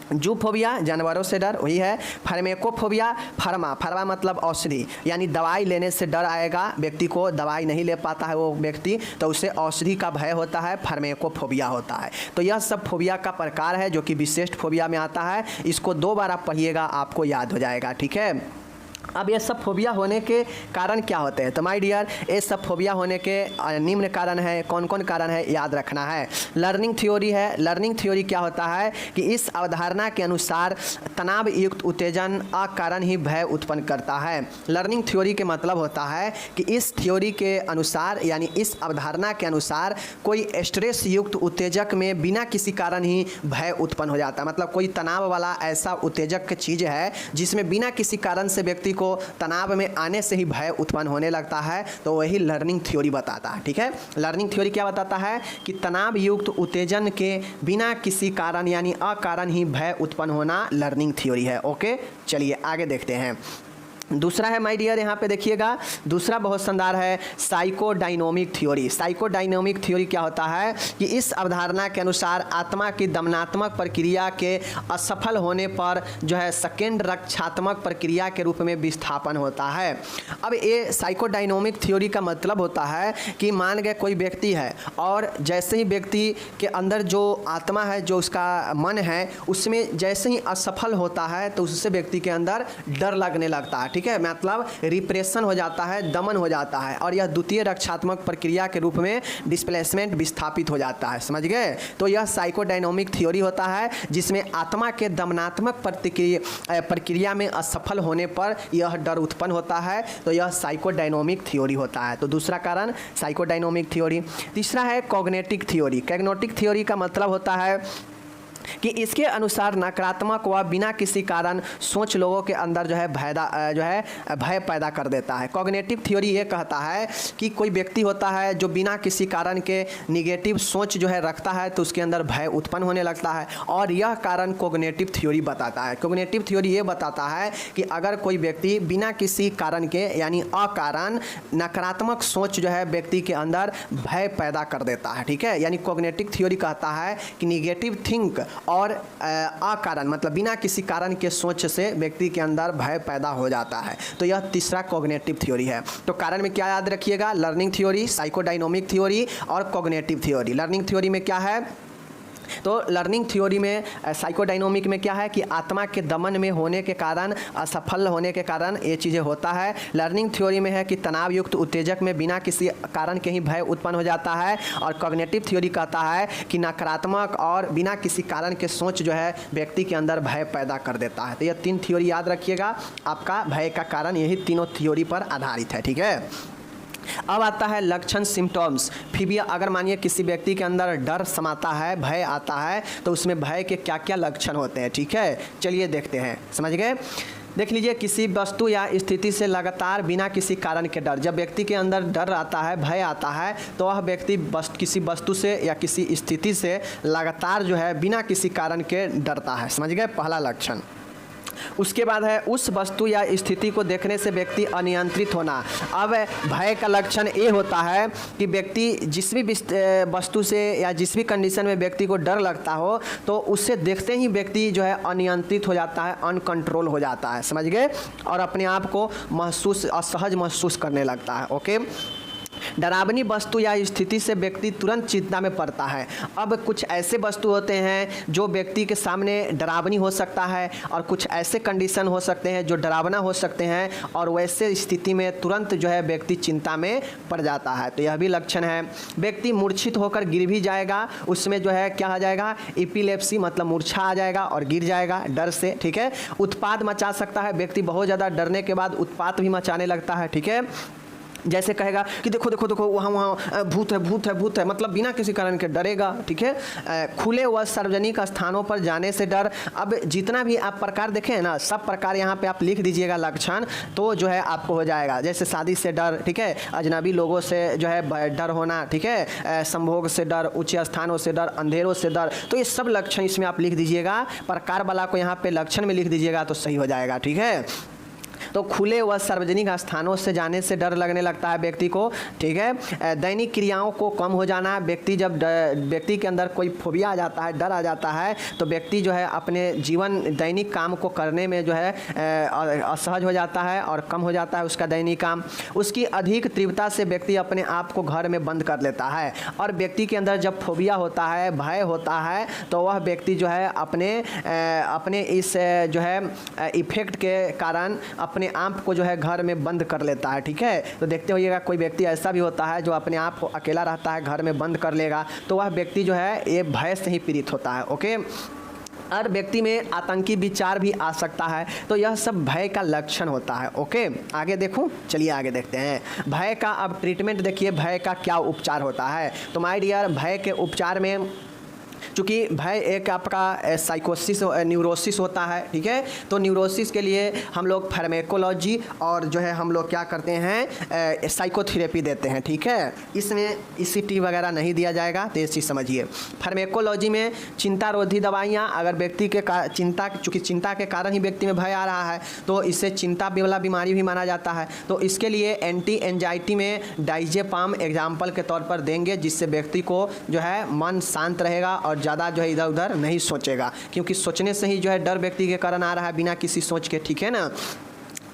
जूफोबिया जानवरों से डर वही है। फार्मेकोफोबिया, फार्मा मतलब औषधि, यानी दवाई लेने से डर आएगा व्यक्ति को, दवाई नहीं ले पाता है वो व्यक्ति तो उसे औषधि का भय होता है, फार्मेकोफोबिया होता है। तो यह सब फोबिया का प्रकार है जो कि विशिष्ट फोबिया में आता है। इसको 2 बार आप पढ़िएगा, आपको याद हो जाएगा। ठीक है, अब ये सब फोबिया होने के कारण क्या होते हैं? तो माय डियर, ये सब फोबिया होने के निम्न कारण है। कौन कौन कारण है याद रखना है। लर्निंग थ्योरी है। लर्निंग थ्योरी क्या होता है कि इस अवधारणा के अनुसार तनाव युक्त उत्तेजन अकारण ही भय उत्पन्न करता है। लर्निंग थ्योरी के मतलब होता है कि इस थ्योरी के अनुसार यानी इस अवधारणा के अनुसार कोई स्ट्रेस युक्त उत्तेजक में बिना किसी कारण ही भय उत्पन्न हो जाता है। मतलब कोई तनाव वाला ऐसा उत्तेजक चीज़ है जिसमें बिना किसी कारण से व्यक्ति को तनाव में आने से ही भय उत्पन्न होने लगता है तो वही लर्निंग थ्योरी बताता है। ठीक है, लर्निंग थ्योरी क्या बताता है कि तनाव युक्त उत्तेजन के बिना किसी कारण यानी अकारण ही भय उत्पन्न होना लर्निंग थ्योरी है। ओके, चलिए आगे देखते हैं। दूसरा है माय डियर, यहाँ पे देखिएगा, दूसरा बहुत शानदार है साइकोडायनोमिक थ्योरी। साइकोडायनोमिक थ्योरी क्या होता है कि इस अवधारणा के अनुसार आत्मा की दमनात्मक प्रक्रिया के असफल होने पर जो है सेकेंड रक्षात्मक प्रक्रिया के रूप में विस्थापन होता है। अब ये साइकोडायनोमिक थ्योरी का मतलब होता है कि मान गए कोई व्यक्ति है और जैसे ही व्यक्ति के अंदर जो आत्मा है, जो उसका मन है, उसमें जैसे ही असफल होता है तो उससे व्यक्ति के अंदर डर लगने लगता है। ठीक है, मतलब रिप्रेशन हो जाता है, दमन हो जाता है और यह द्वितीय रक्षात्मक प्रक्रिया के रूप में डिस्प्लेसमेंट विस्थापित हो जाता है। समझ गए? तो यह साइकोडायनोमिक थ्योरी होता है जिसमें आत्मा के दमनात्मक प्रक्रिया में असफल होने पर यह डर उत्पन्न होता है तो यह साइकोडायनोमिक थ्योरी होता है। तो दूसरा कारण साइकोडायनोमिक थ्योरी। तीसरा है कॉग्निटिव थ्योरी। कॉग्निटिव थ्योरी का मतलब होता है कि इसके अनुसार नकारात्मक व बिना किसी कारण सोच लोगों के अंदर जो है भय पैदा कर देता है। कॉग्निटिव थ्योरी ये कहता है कि कोई व्यक्ति होता है जो बिना किसी कारण के निगेटिव सोच जो है रखता है तो उसके अंदर भय उत्पन्न होने लगता है, और यह कारण कॉग्निटिव थ्योरी बताता है। कॉग्निटिव थ्योरी ये बताता है कि अगर कोई व्यक्ति बिना किसी कारण के यानी अकारण नकारात्मक सोच जो है व्यक्ति के अंदर भय पैदा कर देता है, ठीक है। यानी कॉग्निटिव थ्योरी कहता है कि निगेटिव थिंक और अकारण मतलब बिना किसी कारण के सोच से व्यक्ति के अंदर भय पैदा हो जाता है। तो यह तीसरा कॉग्निटिव थ्योरी है। तो कारण में क्या याद रखिएगा, लर्निंग थ्योरी, साइकोडायनोमिक थ्योरी और कॉग्निटिव थ्योरी। लर्निंग थ्योरी में क्या है, तो लर्निंग थ्योरी में साइकोडायनोमिक में क्या है कि आत्मा के दमन में होने के कारण, असफल होने के कारण ये चीज़ें होता है। लर्निंग थ्योरी में है कि तनाव युक्त उत्तेजक में बिना किसी कारण के ही भय उत्पन्न हो जाता है, और कॉग्निटिव थ्योरी कहता है कि नकारात्मक और बिना किसी कारण के सोच जो है व्यक्ति के अंदर भय पैदा कर देता है। तो यह 3 थ्योरी याद रखिएगा, आपका भय का कारण यही तीनों थ्योरी पर आधारित है, ठीक है। अब आता है लक्षण, सिम्टम्स। फिबिया, अगर मानिए किसी व्यक्ति के अंदर डर समाता है, भय आता है, तो उसमें भय के क्या क्या लक्षण होते हैं, ठीक है। चलिए देखते हैं, समझ गए। देख लीजिए, किसी वस्तु या स्थिति से लगातार बिना किसी कारण के डर। जब व्यक्ति के अंदर डर आता है, भय आता है, तो वह व्यक्ति किसी वस्तु से या किसी स्थिति से लगातार जो है बिना किसी कारण के डरता है, समझ गए, पहला लक्षण। उसके बाद है उस वस्तु या स्थिति को देखने से व्यक्ति अनियंत्रित होना। अब भय का लक्षण ये होता है कि व्यक्ति जिस भी वस्तु से या जिस भी कंडीशन में व्यक्ति को डर लगता हो, तो उससे देखते ही व्यक्ति जो है अनियंत्रित हो जाता है, अनकंट्रोल हो जाता है, समझ गए, और अपने आप को असहज महसूस करने लगता है। ओके, डरावनी वस्तु या स्थिति से व्यक्ति तुरंत चिंता में पड़ता है। अब कुछ ऐसे वस्तु होते हैं जो व्यक्ति के सामने डरावनी हो सकता है, और कुछ ऐसे कंडीशन हो सकते हैं जो डरावना हो सकते हैं, और वैसे स्थिति में तुरंत जो है व्यक्ति चिंता में पड़ जाता है। तो यह भी लक्षण है। व्यक्ति मूर्छित होकर गिर भी जाएगा, उसमें जो है क्या आ जाएगा, एपिलेप्सी मतलब मूर्छा आ जाएगा और गिर जाएगा डर से, ठीक है। उत्पात मचा सकता है, व्यक्ति बहुत ज़्यादा डरने के बाद उत्पात भी मचाने लगता है, ठीक है। जैसे कहेगा कि देखो देखो देखो वहाँ भूत है, भूत है, भूत है, मतलब बिना किसी कारण के डरेगा, ठीक है। खुले व सार्वजनिक स्थानों पर जाने से डर। अब जितना भी आप प्रकार देखें हैं ना, सब प्रकार यहाँ पे आप लिख दीजिएगा लक्षण, तो जो है आपको हो जाएगा। जैसे शादी से डर, ठीक है, अजनबी लोगों से जो है डर होना, ठीक है, संभोग से डर, ऊँचे स्थानों से डर, अंधेरों से डर, तो ये सब लक्षण इसमें आप लिख दीजिएगा। प्रकार वाला को यहाँ पे लक्षण में लिख दीजिएगा तो सही हो जाएगा, ठीक है। तो खुले व सार्वजनिक स्थानों से जाने से डर लगने लगता है व्यक्ति को, ठीक है। दैनिक क्रियाओं को कम हो जाना। व्यक्ति जब व्यक्ति के अंदर कोई फोबिया आ जाता है, डर आ जाता है, तो व्यक्ति जो है अपने जीवन दैनिक काम को करने में जो है असहज हो जाता है और कम हो जाता है उसका दैनिक काम। उसकी अधिक तीव्रता से व्यक्ति अपने आप को घर में बंद कर लेता है, और व्यक्ति के अंदर जब फोबिया होता है, भय होता है, तो वह व्यक्ति जो है अपने इस जो है इफेक्ट के कारण अपने आप को जो है घर में बंद कर लेता है, ठीक है। तो देखते होइएगा कोई व्यक्ति ऐसा भी होता है जो अपने आप को अकेला रहता है, घर में बंद कर लेगा, तो वह व्यक्ति जो है ये भय से ही पीड़ित होता है। ओके, और व्यक्ति में आतंकी विचार भी आ सकता है। तो यह सब भय का लक्षण होता है। ओके, आगे देखूं, चलिए आगे देखते हैं। भय का अब ट्रीटमेंट देखिए, भय का क्या उपचार होता है। तो माय डियर, भय के उपचार में चूँकि भय एक आपका साइकोसिस न्यूरोसिस होता है, ठीक है। तो न्यूरोसिस के लिए हम लोग फार्मेकोलॉजी और जो है हम लोग क्या करते हैं, साइकोथेरेपी देते हैं, ठीक है। इसमें ECT वगैरह नहीं दिया जाएगा, तो ये चीज़ समझिए। फार्मेकोलॉजी में चिंता रोधी दवाइयाँ, अगर व्यक्ति के चूँकि चिंता के कारण ही व्यक्ति में भय आ रहा है, तो इससे चिंता वाला बीमारी भी माना जाता है। तो इसके लिए एंटी एंजाइटी में डाइजेपाम एग्जाम्पल के तौर पर देंगे, जिससे व्यक्ति को जो है मन शांत रहेगा और ज़्यादा जो है इधर उधर नहीं सोचेगा, क्योंकि सोचने से ही जो है डर व्यक्ति के कारण आ रहा है बिना किसी सोच के, ठीक है ना।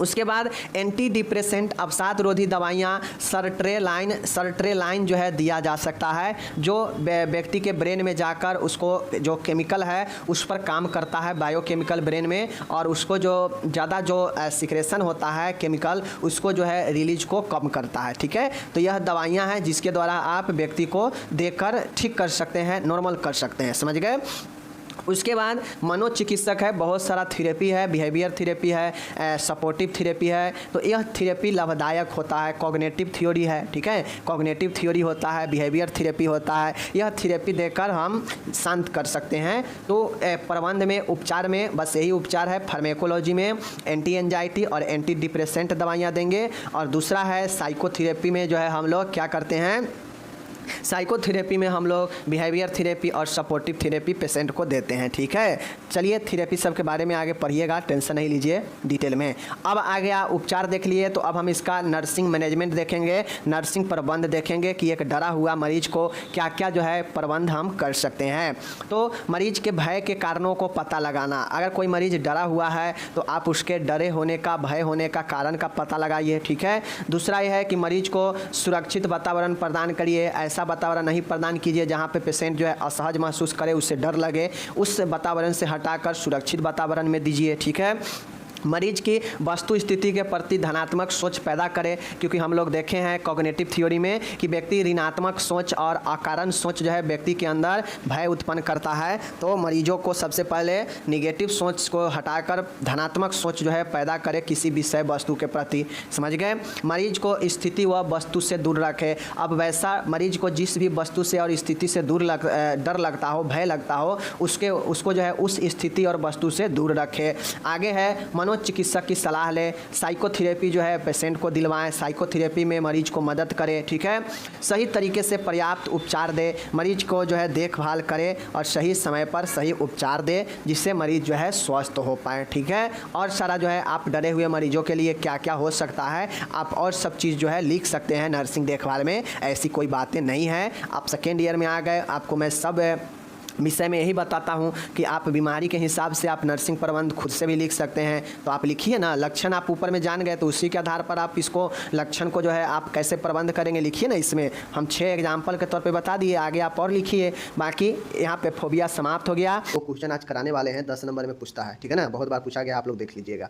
उसके बाद एंटी डिप्रेसेंट अवसाद रोधी दवाइयाँ सर्ट्रेलाइन जो है दिया जा सकता है, जो व्यक्ति के ब्रेन में जाकर उसको जो केमिकल है उस पर काम करता है, बायोकेमिकल ब्रेन में, और उसको जो ज़्यादा जो सिक्रेशन होता है केमिकल, उसको जो है रिलीज को कम करता है, ठीक है। तो यह दवाइयाँ हैं जिसके द्वारा आप व्यक्ति को देकर ठीक कर सकते हैं, नॉर्मल कर सकते हैं, समझ गए। उसके बाद मनोचिकित्सक है, बहुत सारा थेरेपी है, बिहेवियर थेरेपी है, सपोर्टिव थेरेपी है। तो यह थेरेपी लाभदायक होता है। कॉग्निटिव थ्योरी है, ठीक है, कॉग्निटिव थ्योरी होता है, बिहेवियर थेरेपी होता है। यह थेरेपी देकर हम शांत कर सकते हैं। तो प्रबंध में, उपचार में बस यही उपचार है। फार्मेकोलॉजी में एंटी एंजाइटी और एंटी डिप्रेसेंट दवाइयाँ देंगे। और दूसरा है साइकोथेरेपी में जो है हम लोग क्या करते हैं, साइकोथेरेपी में हम लोग बिहेवियर थेरेपी और सपोर्टिव थेरेपी पेशेंट को देते हैं, ठीक है। चलिए थेरेपी सब के बारे में आगे पढ़िएगा, टेंशन नहीं लीजिए डिटेल में। अब आ गया उपचार देख लिए, तो अब हम इसका नर्सिंग मैनेजमेंट देखेंगे, नर्सिंग प्रबंध देखेंगे कि एक डरा हुआ मरीज को क्या क्या जो है प्रबंध हम कर सकते हैं। तो मरीज के भय के कारणों को पता लगाना। अगर कोई मरीज डरा हुआ है तो आप उसके डरे होने का, भय होने का कारण का पता लगाइए, ठीक है। दूसरा यह है कि मरीज को सुरक्षित वातावरण प्रदान करिए। ऐसा वातावरण नहीं प्रदान कीजिए जहां पे पेशेंट जो है असहज महसूस करे, उससे डर लगे। उस वातावरण से हटाकर सुरक्षित वातावरण में दीजिए, ठीक है। मरीज की वस्तु स्थिति के प्रति धनात्मक सोच पैदा करें, क्योंकि हम लोग देखे हैं कॉग्निटिव थ्योरी में कि व्यक्ति ऋणात्मक सोच और अकारण सोच जो है व्यक्ति के अंदर भय उत्पन्न करता है। तो मरीजों को सबसे पहले निगेटिव सोच को हटाकर धनात्मक सोच जो है पैदा करें किसी विषय वस्तु के प्रति, समझ गए। मरीज को स्थिति व वस्तु से दूर रखें। अब वैसा मरीज को जिस भी वस्तु से और स्थिति से डर लगता हो, भय लगता हो, उसको जो है उस स्थिति और वस्तु से दूर रखें। आगे है चिकित्सक की सलाह ले। साइकोथेरेपी जो है पेशेंट को दिलवाएं, साइकोथेरेपी में मरीज को मदद करें, ठीक है। सही तरीके से पर्याप्त उपचार दे, मरीज को जो है देखभाल करे और सही समय पर सही उपचार दे, जिससे मरीज जो है स्वस्थ हो पाए, ठीक है। और सारा जो है आप डरे हुए मरीजों के लिए क्या क्या हो सकता है, आप और सब चीज़ जो है लिख सकते हैं नर्सिंग देखभाल में। ऐसी कोई बातें नहीं है। आप सेकेंड ईयर में आ गए, आपको मैं सब विषय में यही बताता हूँ कि आप बीमारी के हिसाब से आप नर्सिंग प्रबंध खुद से भी लिख सकते हैं। तो आप लिखिए ना, लक्षण आप ऊपर में जान गए तो उसी के आधार पर आप इसको लक्षण को जो है आप कैसे प्रबंध करेंगे लिखिए ना। इसमें हम 6 एग्जाम्पल के तौर पे बता दिए, आगे आप और लिखिए। बाकी यहाँ पे फोबिया समाप्त हो गया। वो क्वेश्चन आज कराने वाले हैं, 10 नंबर में पूछता है, ठीक है ना, बहुत बार पूछा गया, आप लोग देख लीजिएगा।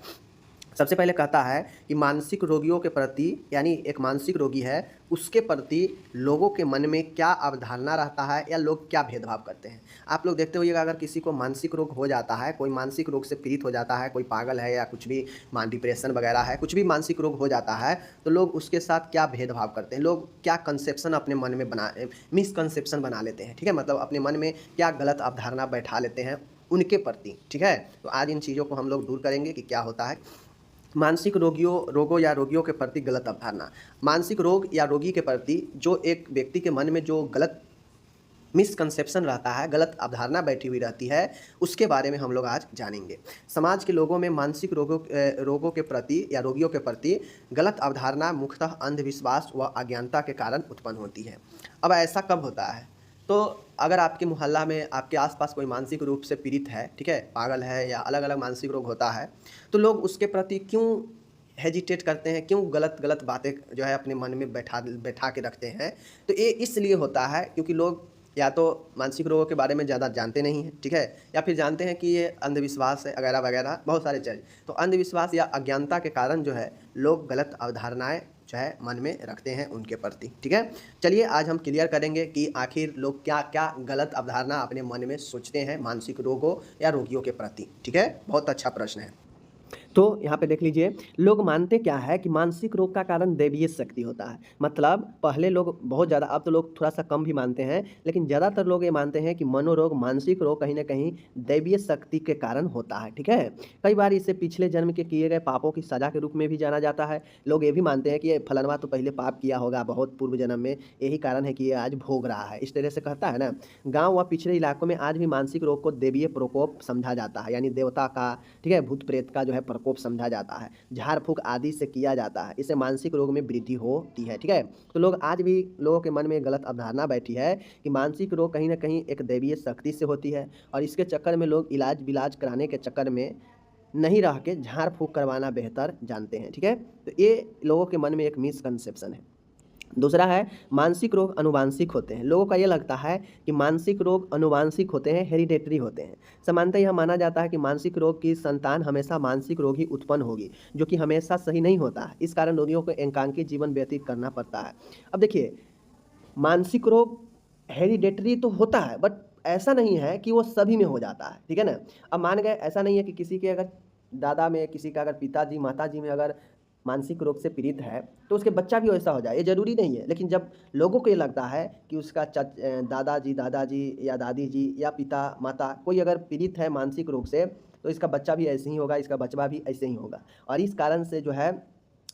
सबसे पहले कहता है कि मानसिक रोगियों के प्रति, यानी एक मानसिक रोगी है उसके प्रति लोगों के मन में क्या अवधारणा रहता है या लोग क्या भेदभाव करते हैं। आप लोग देखते होइएगा, अगर किसी को मानसिक रोग हो जाता है, कोई मानसिक रोग से पीड़ित हो जाता है, कोई पागल है या कुछ भी डिप्रेशन वगैरह है, कुछ भी मानसिक रोग हो जाता है, तो लोग उसके साथ क्या भेदभाव करते हैं, लोग क्या कंसेप्शन अपने मन में मिसकंसेप्शन बना लेते हैं, ठीक है। मतलब अपने मन में क्या गलत अवधारणा बैठा लेते हैं उनके प्रति, ठीक है। तो आज इन चीज़ों को हम लोग दूर करेंगे कि क्या होता है मानसिक रोगों या रोगियों के प्रति गलत अवधारणा। मानसिक रोग या रोगी के प्रति जो एक व्यक्ति के मन में जो गलत मिसकंसेप्शन रहता है, गलत अवधारणा बैठी हुई रहती है, उसके बारे में हम लोग आज जानेंगे। समाज के लोगों में मानसिक रोगों के प्रति या रोगियों के प्रति गलत अवधारणा मुख्यतः अंधविश्वास व अज्ञानता के कारण उत्पन्न होती है। अब ऐसा कब होता है, तो अगर आपके मोहल्ला में आपके आसपास कोई मानसिक रूप से पीड़ित है, ठीक है, पागल है या अलग अलग मानसिक रोग होता है, तो लोग उसके प्रति क्यों हेजिटेट करते हैं, क्यों गलत बातें जो है अपने मन में बैठा के रखते हैं। तो ये इसलिए होता है क्योंकि लोग या तो मानसिक रोगों के बारे में ज़्यादा जानते नहीं हैं, ठीक है, या फिर जानते हैं कि ये अंधविश्वास है वगैरह वगैरह, बहुत सारे चीज़। तो अंधविश्वास या अज्ञानता के कारण जो है लोग गलत अवधारणाएँ जो है मन में रखते हैं उनके प्रति, ठीक है। चलिए आज हम क्लियर करेंगे कि आखिर लोग क्या क्या गलत अवधारणा अपने मन में सोचते हैं मानसिक रोगों या रोगियों के प्रति, ठीक है। बहुत अच्छा प्रश्न है। तो यहाँ पे देख लीजिए, लोग मानते क्या है कि मानसिक रोग का कारण दैवीय शक्ति होता है। मतलब पहले लोग बहुत ज़्यादा, अब तो लोग थोड़ा सा कम भी मानते हैं, लेकिन ज़्यादातर लोग ये मानते हैं कि मनोरोग, मानसिक रोग कहीं ना कहीं दैवीय शक्ति के कारण होता है, ठीक है। कई बार इसे पिछले जन्म के किए गए पापों की सजा के रूप में भी जाना जाता है। लोग ये भी मानते हैं कि ये फलनवा तो पहले पाप किया होगा बहुत पूर्व जन्म में, यही कारण है कि ये आज भोग रहा है, इस तरह से कहता है ना। गाँव व पिछड़े इलाकों में आज भी मानसिक रोग को दैवीय प्रकोप समझा जाता है, यानी देवता का, ठीक है, भूत प्रेत का जो है प्रकोप समझा जाता है, झाड़ फूक आदि से किया जाता है। इससे मानसिक रोग में वृद्धि होती है, ठीक है। तो लोग आज भी, लोगों के मन में गलत अवधारणा बैठी है कि मानसिक रोग कहीं ना कहीं एक दैवीय शक्ति से होती है, और इसके चक्कर में लोग इलाज बिलाज कराने के चक्कर में नहीं रह के झाड़ फूक करवाना बेहतर जानते हैं, ठीक है। तो ये लोगों के मन में एक मिसकंसेप्शन है। दूसरा है मानसिक रोग अनुवांशिक होते हैं। लोगों का ये लगता है कि मानसिक रोग अनुवांशिक होते हैं, हेरिडेटरी होते हैं। सामान्यतः यह माना जाता है कि मानसिक रोग की संतान हमेशा मानसिक रोग ही उत्पन्न होगी, जो कि हमेशा सही नहीं होता है। इस कारण रोगियों को एकांकी जीवन व्यतीत करना पड़ता है। अब देखिए, मानसिक रोग हेरिडेटरी तो होता है, बट ऐसा नहीं है कि वो सभी में हो जाता है, ठीक है ना। अब मान गए ऐसा नहीं है कि किसी के अगर दादा में, किसी का अगर पिताजी माताजी में अगर मानसिक रोग से पीड़ित है तो उसके बच्चा भी वैसा हो जाए, ये ज़रूरी नहीं है। लेकिन जब लोगों को ये लगता है कि उसका दादाजी या दादी जी या पिता माता कोई अगर पीड़ित है मानसिक रोग से, तो इसका बच्चा भी ऐसे ही होगा, इसका बचवा भी ऐसे ही होगा। और इस कारण से जो है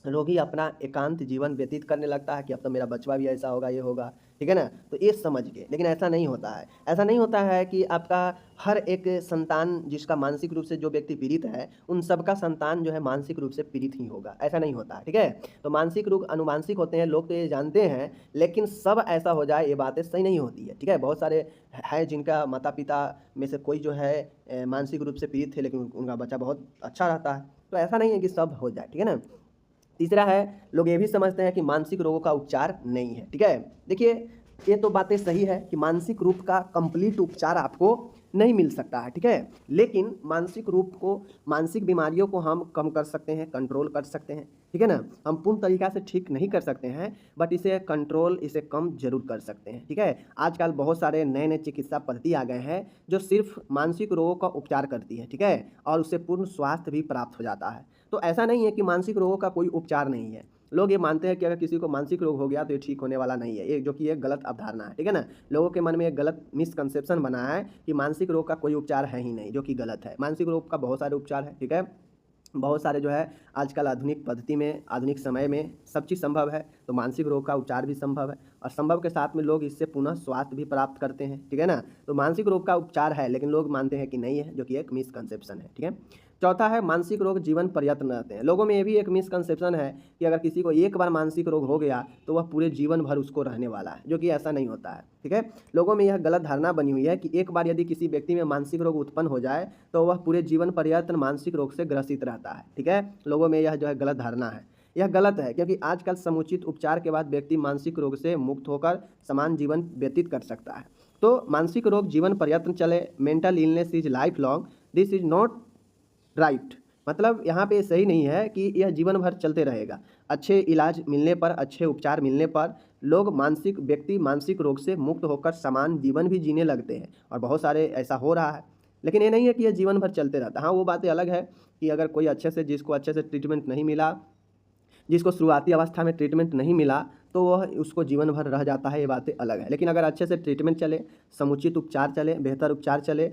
रोगी अपना एकांत जीवन व्यतीत करने लगता है कि अब तो मेरा बचवा भी ऐसा होगा, ये होगा, ठीक है ना। तो ये समझ के, लेकिन ऐसा नहीं होता है। ऐसा नहीं होता है कि आपका हर एक संतान जिसका मानसिक रूप से जो व्यक्ति पीड़ित है, उन सबका संतान जो है मानसिक रूप से पीड़ित ही होगा, ऐसा नहीं होता है, ठीक है। तो मानसिक रोग अनुवांशिक होते हैं, लोग तो ये जानते हैं, लेकिन सब ऐसा हो जाए ये बातें सही नहीं होती है, ठीक है। बहुत सारे हैं जिनका माता पिता में से कोई जो है मानसिक रूप से पीड़ित थे, लेकिन उनका बच्चा बहुत अच्छा रहता है। तो ऐसा नहीं है कि सब हो जाए, ठीक है ना। तीसरा है, लोग ये भी समझते हैं कि मानसिक रोगों का उपचार नहीं है, ठीक है। देखिए, ये तो बातें सही है कि मानसिक रूप का कंप्लीट उपचार आपको नहीं मिल सकता है, ठीक है। लेकिन मानसिक रूप को, मानसिक बीमारियों को हम कम कर सकते हैं, कंट्रोल कर सकते हैं, ठीक है ना। हम पूर्ण तरीक़ा से ठीक नहीं कर सकते हैं, बट इसे कंट्रोल, इसे कम जरूर कर सकते हैं, ठीक है। आजकल बहुत सारे नए नए चिकित्सा पद्धति आ गए हैं जो सिर्फ मानसिक रोगों का उपचार करती है, ठीक है, और उससे पूर्ण स्वास्थ्य भी प्राप्त हो जाता है। तो ऐसा नहीं है कि मानसिक रोगों का कोई उपचार नहीं है। लोग ये मानते हैं कि अगर किसी को मानसिक रोग हो गया तो ये ठीक होने वाला नहीं है, ये जो कि एक गलत अवधारणा है, ठीक है ना। लोगों के मन में एक गलत मिसकंसेप्शन बना है कि मानसिक रोग का कोई उपचार है ही नहीं, जो कि गलत है। मानसिक रोग का बहुत सारे उपचार है, ठीक है। बहुत सारे जो है आजकल आधुनिक पद्धति में, आधुनिक समय में सब चीज़ संभव है, तो मानसिक रोग का उपचार भी संभव है, और संभव के साथ में लोग इससे पुनः स्वास्थ्य भी प्राप्त करते हैं, ठीक है ना। तो मानसिक रोग का उपचार है, लेकिन लोग मानते हैं कि नहीं है, जो कि एक मिसकंसेप्शन है, ठीक है। चौथा है, मानसिक रोग जीवन पर्यंत रहते हैं। लोगों में ये भी एक मिसकंसेप्शन है कि अगर किसी को एक बार मानसिक रोग हो गया तो वह पूरे जीवन भर उसको रहने वाला है, जो कि ऐसा नहीं होता है, ठीक है। लोगों में यह गलत धारणा बनी हुई है कि एक बार यदि किसी व्यक्ति में मानसिक रोग उत्पन्न हो जाए तो वह पूरे जीवन पर्यंत मानसिक रोग से ग्रसित रहता है, ठीक है। लोगों में यह जो है गलत धारणा है, यह गलत है, क्योंकि आजकल समुचित उपचार के बाद व्यक्ति मानसिक रोग से मुक्त होकर समान जीवन व्यतीत कर सकता है। तो मानसिक रोग जीवन पर्यंत चले, mental illness is life long, this is not right. मतलब यहाँ पे सही नहीं है कि यह जीवन भर चलते रहेगा। अच्छे इलाज मिलने पर, अच्छे उपचार मिलने पर लोग, व्यक्ति मानसिक रोग से मुक्त होकर समान जीवन भी जीने लगते हैं, और बहुत सारे ऐसा हो रहा है। लेकिन ये नहीं है कि यह जीवन भर चलते रहता है। हाँ, वो बातें अलग है कि अगर कोई जिसको अच्छे से ट्रीटमेंट नहीं मिला, जिसको शुरुआती अवस्था में ट्रीटमेंट नहीं मिला, तो वह उसको जीवन भर रह जाता है, ये बातें अलग है। लेकिन अगर अच्छे से ट्रीटमेंट चले, समुचित उपचार चले, बेहतर उपचार चले,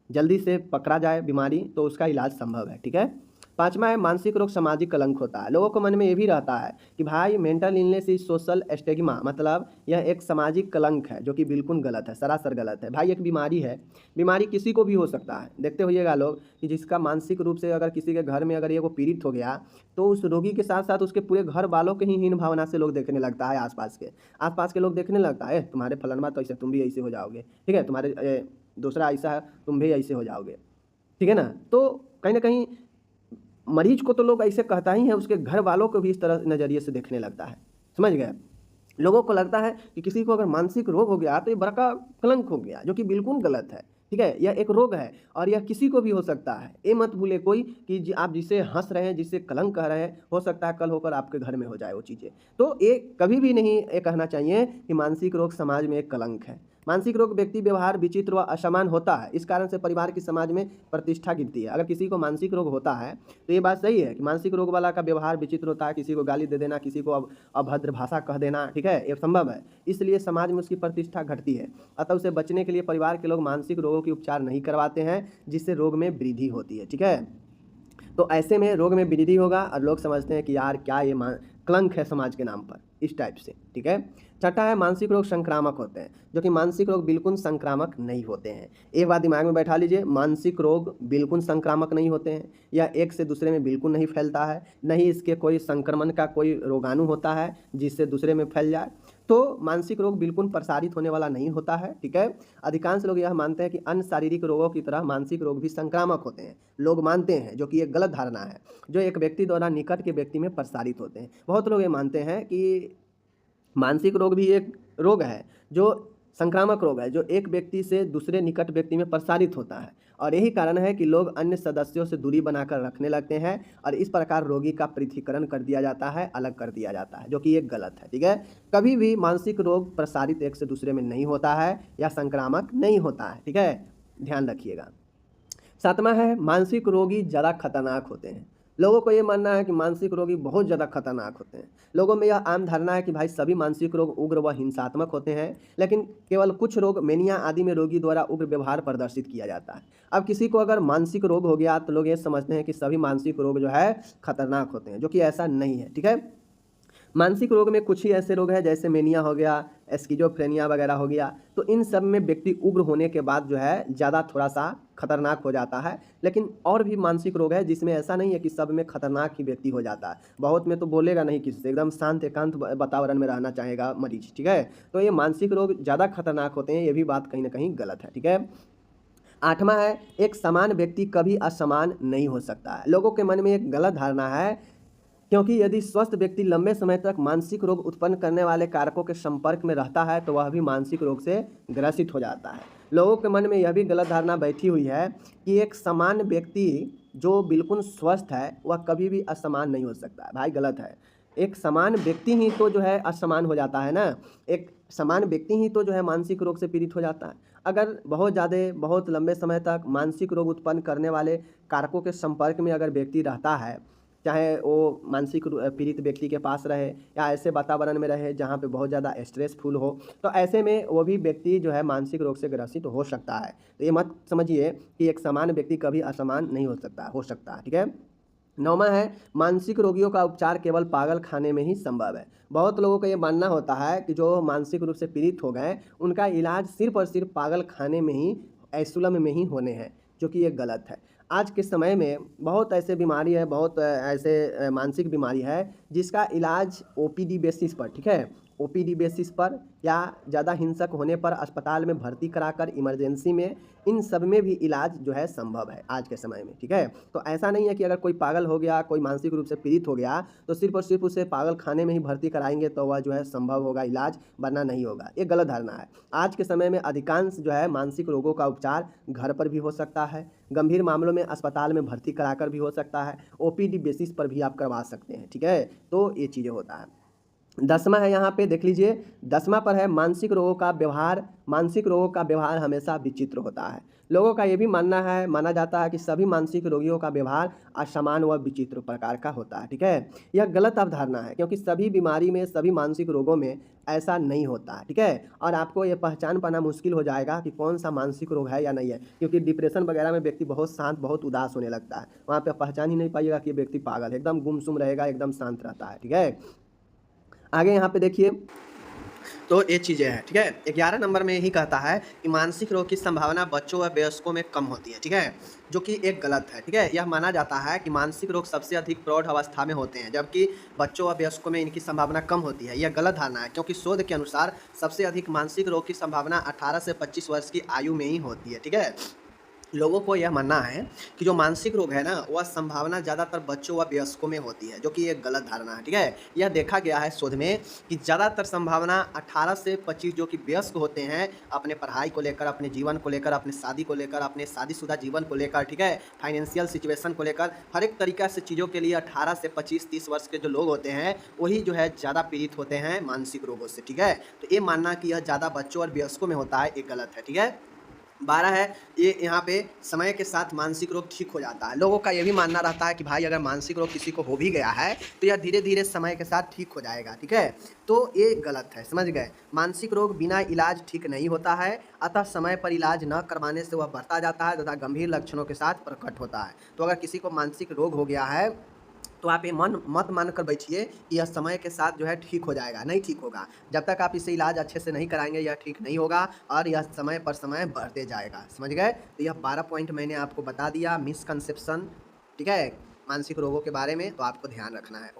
जल्दी से पकड़ा जाए बीमारी, तो उसका इलाज संभव है, ठीक है। पांचवा है, मानसिक रोग सामाजिक कलंक होता है। लोगों को मन में ये भी रहता है कि भाई mental illness is social stigma, मतलब यह एक सामाजिक कलंक है, जो कि बिल्कुल गलत है, सरासर गलत है। भाई एक बीमारी है, बीमारी किसी को भी हो सकता है। देखते होइएगा लोग कि जिसका मानसिक रूप से अगर किसी के घर में अगर ये को पीड़ित हो गया, तो उस रोगी के साथ साथ उसके पूरे घर वालों के ही हीन भावना से लोग देखने लगता है, आसपास के लोग देखने लगता है, तुम्हारे फलाना तो ऐसे, तुम भी ऐसे हो जाओगे, ठीक है, तुम्हारे दूसरा ऐसा है, तुम भी ऐसे हो जाओगे, ठीक है ना। तो कहीं ना कहीं मरीज को तो लोग ऐसे कहता ही है, उसके घर वालों को भी इस तरह नज़रिए से देखने लगता है, समझ गए। लोगों को लगता है कि किसी को अगर मानसिक रोग हो गया तो ये बड़ा कलंक हो गया, जो कि बिल्कुल गलत है, ठीक है। यह एक रोग है और यह किसी को भी हो सकता है। ये मत भूले कोई कि आप जिसे हंस रहे हैं, जिसे कलंक कह रहे हैं, हो सकता है कल होकर आपके घर में हो जाए वो चीज़ें। तो ये कभी भी नहीं ये कहना चाहिए कि मानसिक रोग समाज में एक कलंक है। मानसिक रोग व्यक्ति व्यवहार विचित्र व असमान होता है, इस कारण से परिवार की समाज में प्रतिष्ठा गिरती है। अगर किसी को मानसिक रोग होता है तो ये बात सही है कि मानसिक रोग वाला का व्यवहार विचित्र होता है, किसी को गाली दे देना, किसी को अभद्र भाषा कह देना, ठीक है, ये संभव है। इसलिए समाज में उसकी प्रतिष्ठा घटती है। अतः उसे बचने के लिए परिवार के लोग मानसिक रोगों की उपचार नहीं करवाते हैं, जिससे रोग में वृद्धि होती है, ठीक है। तो ऐसे में रोग में वृद्धि होगा और लोग समझते हैं कि यार क्या ये कलंक है समाज के नाम पर, इस टाइप से, ठीक है। छठा है, मानसिक रोग संक्रामक होते हैं, जो कि मानसिक रोग बिल्कुल संक्रामक नहीं होते हैं। एक बात दिमाग में बैठा लीजिए, मानसिक रोग बिल्कुल संक्रामक नहीं होते हैं, या एक से दूसरे में बिल्कुल नहीं फैलता है, नहीं इसके कोई संक्रमण का कोई रोगाणु होता है जिससे दूसरे में फैल जाए। तो मानसिक रोग बिल्कुल प्रसारित होने वाला नहीं होता है, ठीक है। अधिकांश लोग यह मानते हैं कि अन्य शारीरिक रोगों की तरह मानसिक रोग भी संक्रामक होते हैं, लोग मानते हैं, जो कि एक गलत धारणा है, जो एक व्यक्ति द्वारा निकट के व्यक्ति में प्रसारित होते हैं। बहुत लोग ये मानते हैं कि मानसिक रोग भी एक रोग है जो संक्रामक रोग है जो एक व्यक्ति से दूसरे निकट व्यक्ति में प्रसारित होता है और यही कारण है कि लोग अन्य सदस्यों से दूरी बनाकर रखने लगते हैं और इस प्रकार रोगी का पृथक्करण कर दिया जाता है, अलग कर दिया जाता है, जो कि ये गलत है। ठीक है, कभी भी मानसिक रोग प्रसारित एक से दूसरे में नहीं होता है या संक्रामक नहीं होता है। ठीक है, ध्यान रखिएगा। 7वां है मानसिक रोगी ज़्यादा खतरनाक होते हैं। लोगों को ये मानना है कि मानसिक रोगी बहुत ज़्यादा खतरनाक होते हैं। लोगों में यह आम धारणा है कि भाई सभी मानसिक रोग उग्र व हिंसात्मक होते हैं, लेकिन केवल कुछ रोग मेनिया आदि में रोगी द्वारा उग्र व्यवहार प्रदर्शित किया जाता है। अब किसी को अगर मानसिक रोग हो गया तो लोग ये समझते हैं कि सभी मानसिक रोग जो है खतरनाक होते हैं, जो कि ऐसा नहीं है। ठीक है, मानसिक रोग में कुछ ही ऐसे रोग हैं जैसे मेनिया हो गया, स्किज़ोफ्रेनिया वगैरह हो गया, तो इन सब में व्यक्ति उग्र होने के बाद जो है ज़्यादा थोड़ा सा खतरनाक हो जाता है। लेकिन और भी मानसिक रोग है जिसमें ऐसा नहीं है कि सब में खतरनाक ही व्यक्ति हो जाता है। बहुत में तो बोलेगा नहीं किसी से, एकदम शांत एकांत वातावरण में रहना चाहेगा मरीज। ठीक है, तो ये मानसिक रोग ज़्यादा खतरनाक होते हैं, ये भी बात कहीं ना कहीं गलत है। ठीक है, 8वां है एक समान व्यक्ति कभी असमान नहीं हो सकता है। लोगों के मन में एक गलत धारणा है क्योंकि यदि स्वस्थ व्यक्ति लंबे समय तक मानसिक रोग उत्पन्न करने वाले कारकों के संपर्क में रहता है तो वह भी मानसिक रोग से ग्रसित हो जाता है। लोगों के मन में यह भी गलत धारणा बैठी हुई है कि एक समान व्यक्ति जो बिल्कुल स्वस्थ है वह कभी भी असमान नहीं हो सकता है। भाई गलत है, एक समान व्यक्ति ही तो जो है असमान हो जाता है ना। एक समान व्यक्ति ही तो जो है मानसिक रोग से पीड़ित हो जाता है। अगर बहुत ज़्यादा बहुत लंबे समय तक मानसिक रोग उत्पन्न करने वाले कारकों के संपर्क में अगर व्यक्ति रहता है, चाहे वो मानसिक पीड़ित व्यक्ति के पास रहे या ऐसे वातावरण में रहे जहाँ पे बहुत ज़्यादा स्ट्रेसफुल हो, तो ऐसे में वो भी व्यक्ति जो है मानसिक रोग से ग्रसित हो सकता है। तो ये मत समझिए कि एक समान व्यक्ति कभी असमान नहीं हो सकता है। ठीक है, 9वां है मानसिक रोगियों का उपचार केवल पागल खाने में ही संभव है। बहुत लोगों का ये मानना होता है कि जो मानसिक रूप से पीड़ित हो गए उनका इलाज सिर्फ और सिर्फ पागल खाने में ही, एसुलम में ही होने हैं, जो कि ये गलत है। आज के समय में बहुत ऐसे बीमारी है, बहुत ऐसे मानसिक बीमारी है जिसका इलाज ओपीडी बेसिस पर, ठीक है, ओपीडी बेसिस पर या ज़्यादा हिंसक होने पर अस्पताल में भर्ती कराकर इमरजेंसी में, इन सब में भी इलाज जो है संभव है आज के समय में। ठीक है, तो ऐसा नहीं है कि अगर कोई पागल हो गया, कोई मानसिक रूप से पीड़ित हो गया तो सिर्फ और सिर्फ उसे पागल खाने में ही भर्ती कराएंगे तो वह जो है संभव होगा इलाज, वरना नहीं होगा। ये गलत धारणा है। आज के समय में अधिकांश जो है मानसिक रोगों का उपचार घर पर भी हो सकता है, गंभीर मामलों में अस्पताल में भर्ती कराकर भी हो सकता है, ओपीडी बेसिस पर भी आप करवा सकते हैं। ठीक है, तो ये चीज़ें होता है। 10वां है, यहाँ पे देख लीजिए, 10वां पर है मानसिक रोगों का व्यवहार। मानसिक रोगों का व्यवहार हमेशा विचित्र होता है। लोगों का ये भी माना जाता है कि सभी मानसिक रोगियों का व्यवहार असमान व विचित्र प्रकार का होता है। ठीक है, यह गलत अवधारणा है क्योंकि सभी बीमारी में, सभी मानसिक रोगों में ऐसा नहीं होता है। ठीक है, और आपको ये पहचान पाना मुश्किल हो जाएगा कि कौन सा मानसिक रोग है या नहीं है, क्योंकि डिप्रेशन वगैरह में व्यक्ति बहुत शांत, बहुत उदास होने लगता है। वहाँ पे पहचान ही नहीं पाइएगा कि ये व्यक्ति पागल है, एकदम गुमसुम रहेगा, एकदम शांत रहता है। ठीक है, आगे यहाँ पे देखिए, तो ये चीज़ें हैं। ठीक है, 11 नंबर में यही कहता है कि मानसिक रोग की संभावना बच्चों व वयस्कों में कम होती है। ठीक है, जो कि एक गलत है। ठीक है, यह माना जाता है कि मानसिक रोग सबसे अधिक प्रौढ़ अवस्था में होते हैं, जबकि बच्चों व वयस्कों में इनकी संभावना कम होती है। यह गलत धारणा है क्योंकि शोध के अनुसार सबसे अधिक मानसिक रोग की संभावना 18 से 25 वर्ष की आयु में ही होती है। ठीक है, लोगों को यह मानना है कि जो मानसिक रोग है ना, वह संभावना ज़्यादातर बच्चों व वयस्कों में होती है, जो कि एक गलत धारणा है। ठीक है, यह देखा गया है शोध में कि ज़्यादातर संभावना 18 से 25 जो कि वयस्क होते हैं, अपने पढ़ाई को लेकर, अपने जीवन को लेकर, अपने शादी को लेकर, अपने शादीशुदा जीवन को लेकर, ठीक है, फाइनेंशियल सिचुएशन को लेकर, हर एक तरीक़ा से चीज़ों के लिए 18 से 25-30 वर्ष के जो लोग होते हैं वही जो है ज़्यादा पीड़ित होते हैं मानसिक रोगों से। ठीक है, तो ये मानना कि यह ज़्यादा बच्चों और वयस्कों में होता है, ये गलत है। ठीक है, 12 है, ये यहाँ पे समय के साथ मानसिक रोग ठीक हो जाता है। लोगों का ये भी मानना रहता है कि भाई अगर मानसिक रोग किसी को हो भी गया है तो यह धीरे धीरे समय के साथ ठीक हो जाएगा। ठीक है, तो ये गलत है, समझ गए। मानसिक रोग बिना इलाज ठीक नहीं होता है, अतः समय पर इलाज न करवाने से वह बढ़ता जाता है तथा गंभीर लक्षणों के साथ प्रकट होता है। तो अगर किसी को मानसिक रोग हो गया है तो आप ये मत मान कर बैठिए कि यह समय के साथ जो है ठीक हो जाएगा, नहीं ठीक होगा। जब तक आप इसे इलाज अच्छे से नहीं कराएंगे यह ठीक नहीं होगा और यह समय पर समय बढ़ते जाएगा, समझ गए। तो यह 12 पॉइंट मैंने आपको बता दिया मिसकंसेप्शन, ठीक है, मानसिक रोगों के बारे में, तो आपको ध्यान रखना है।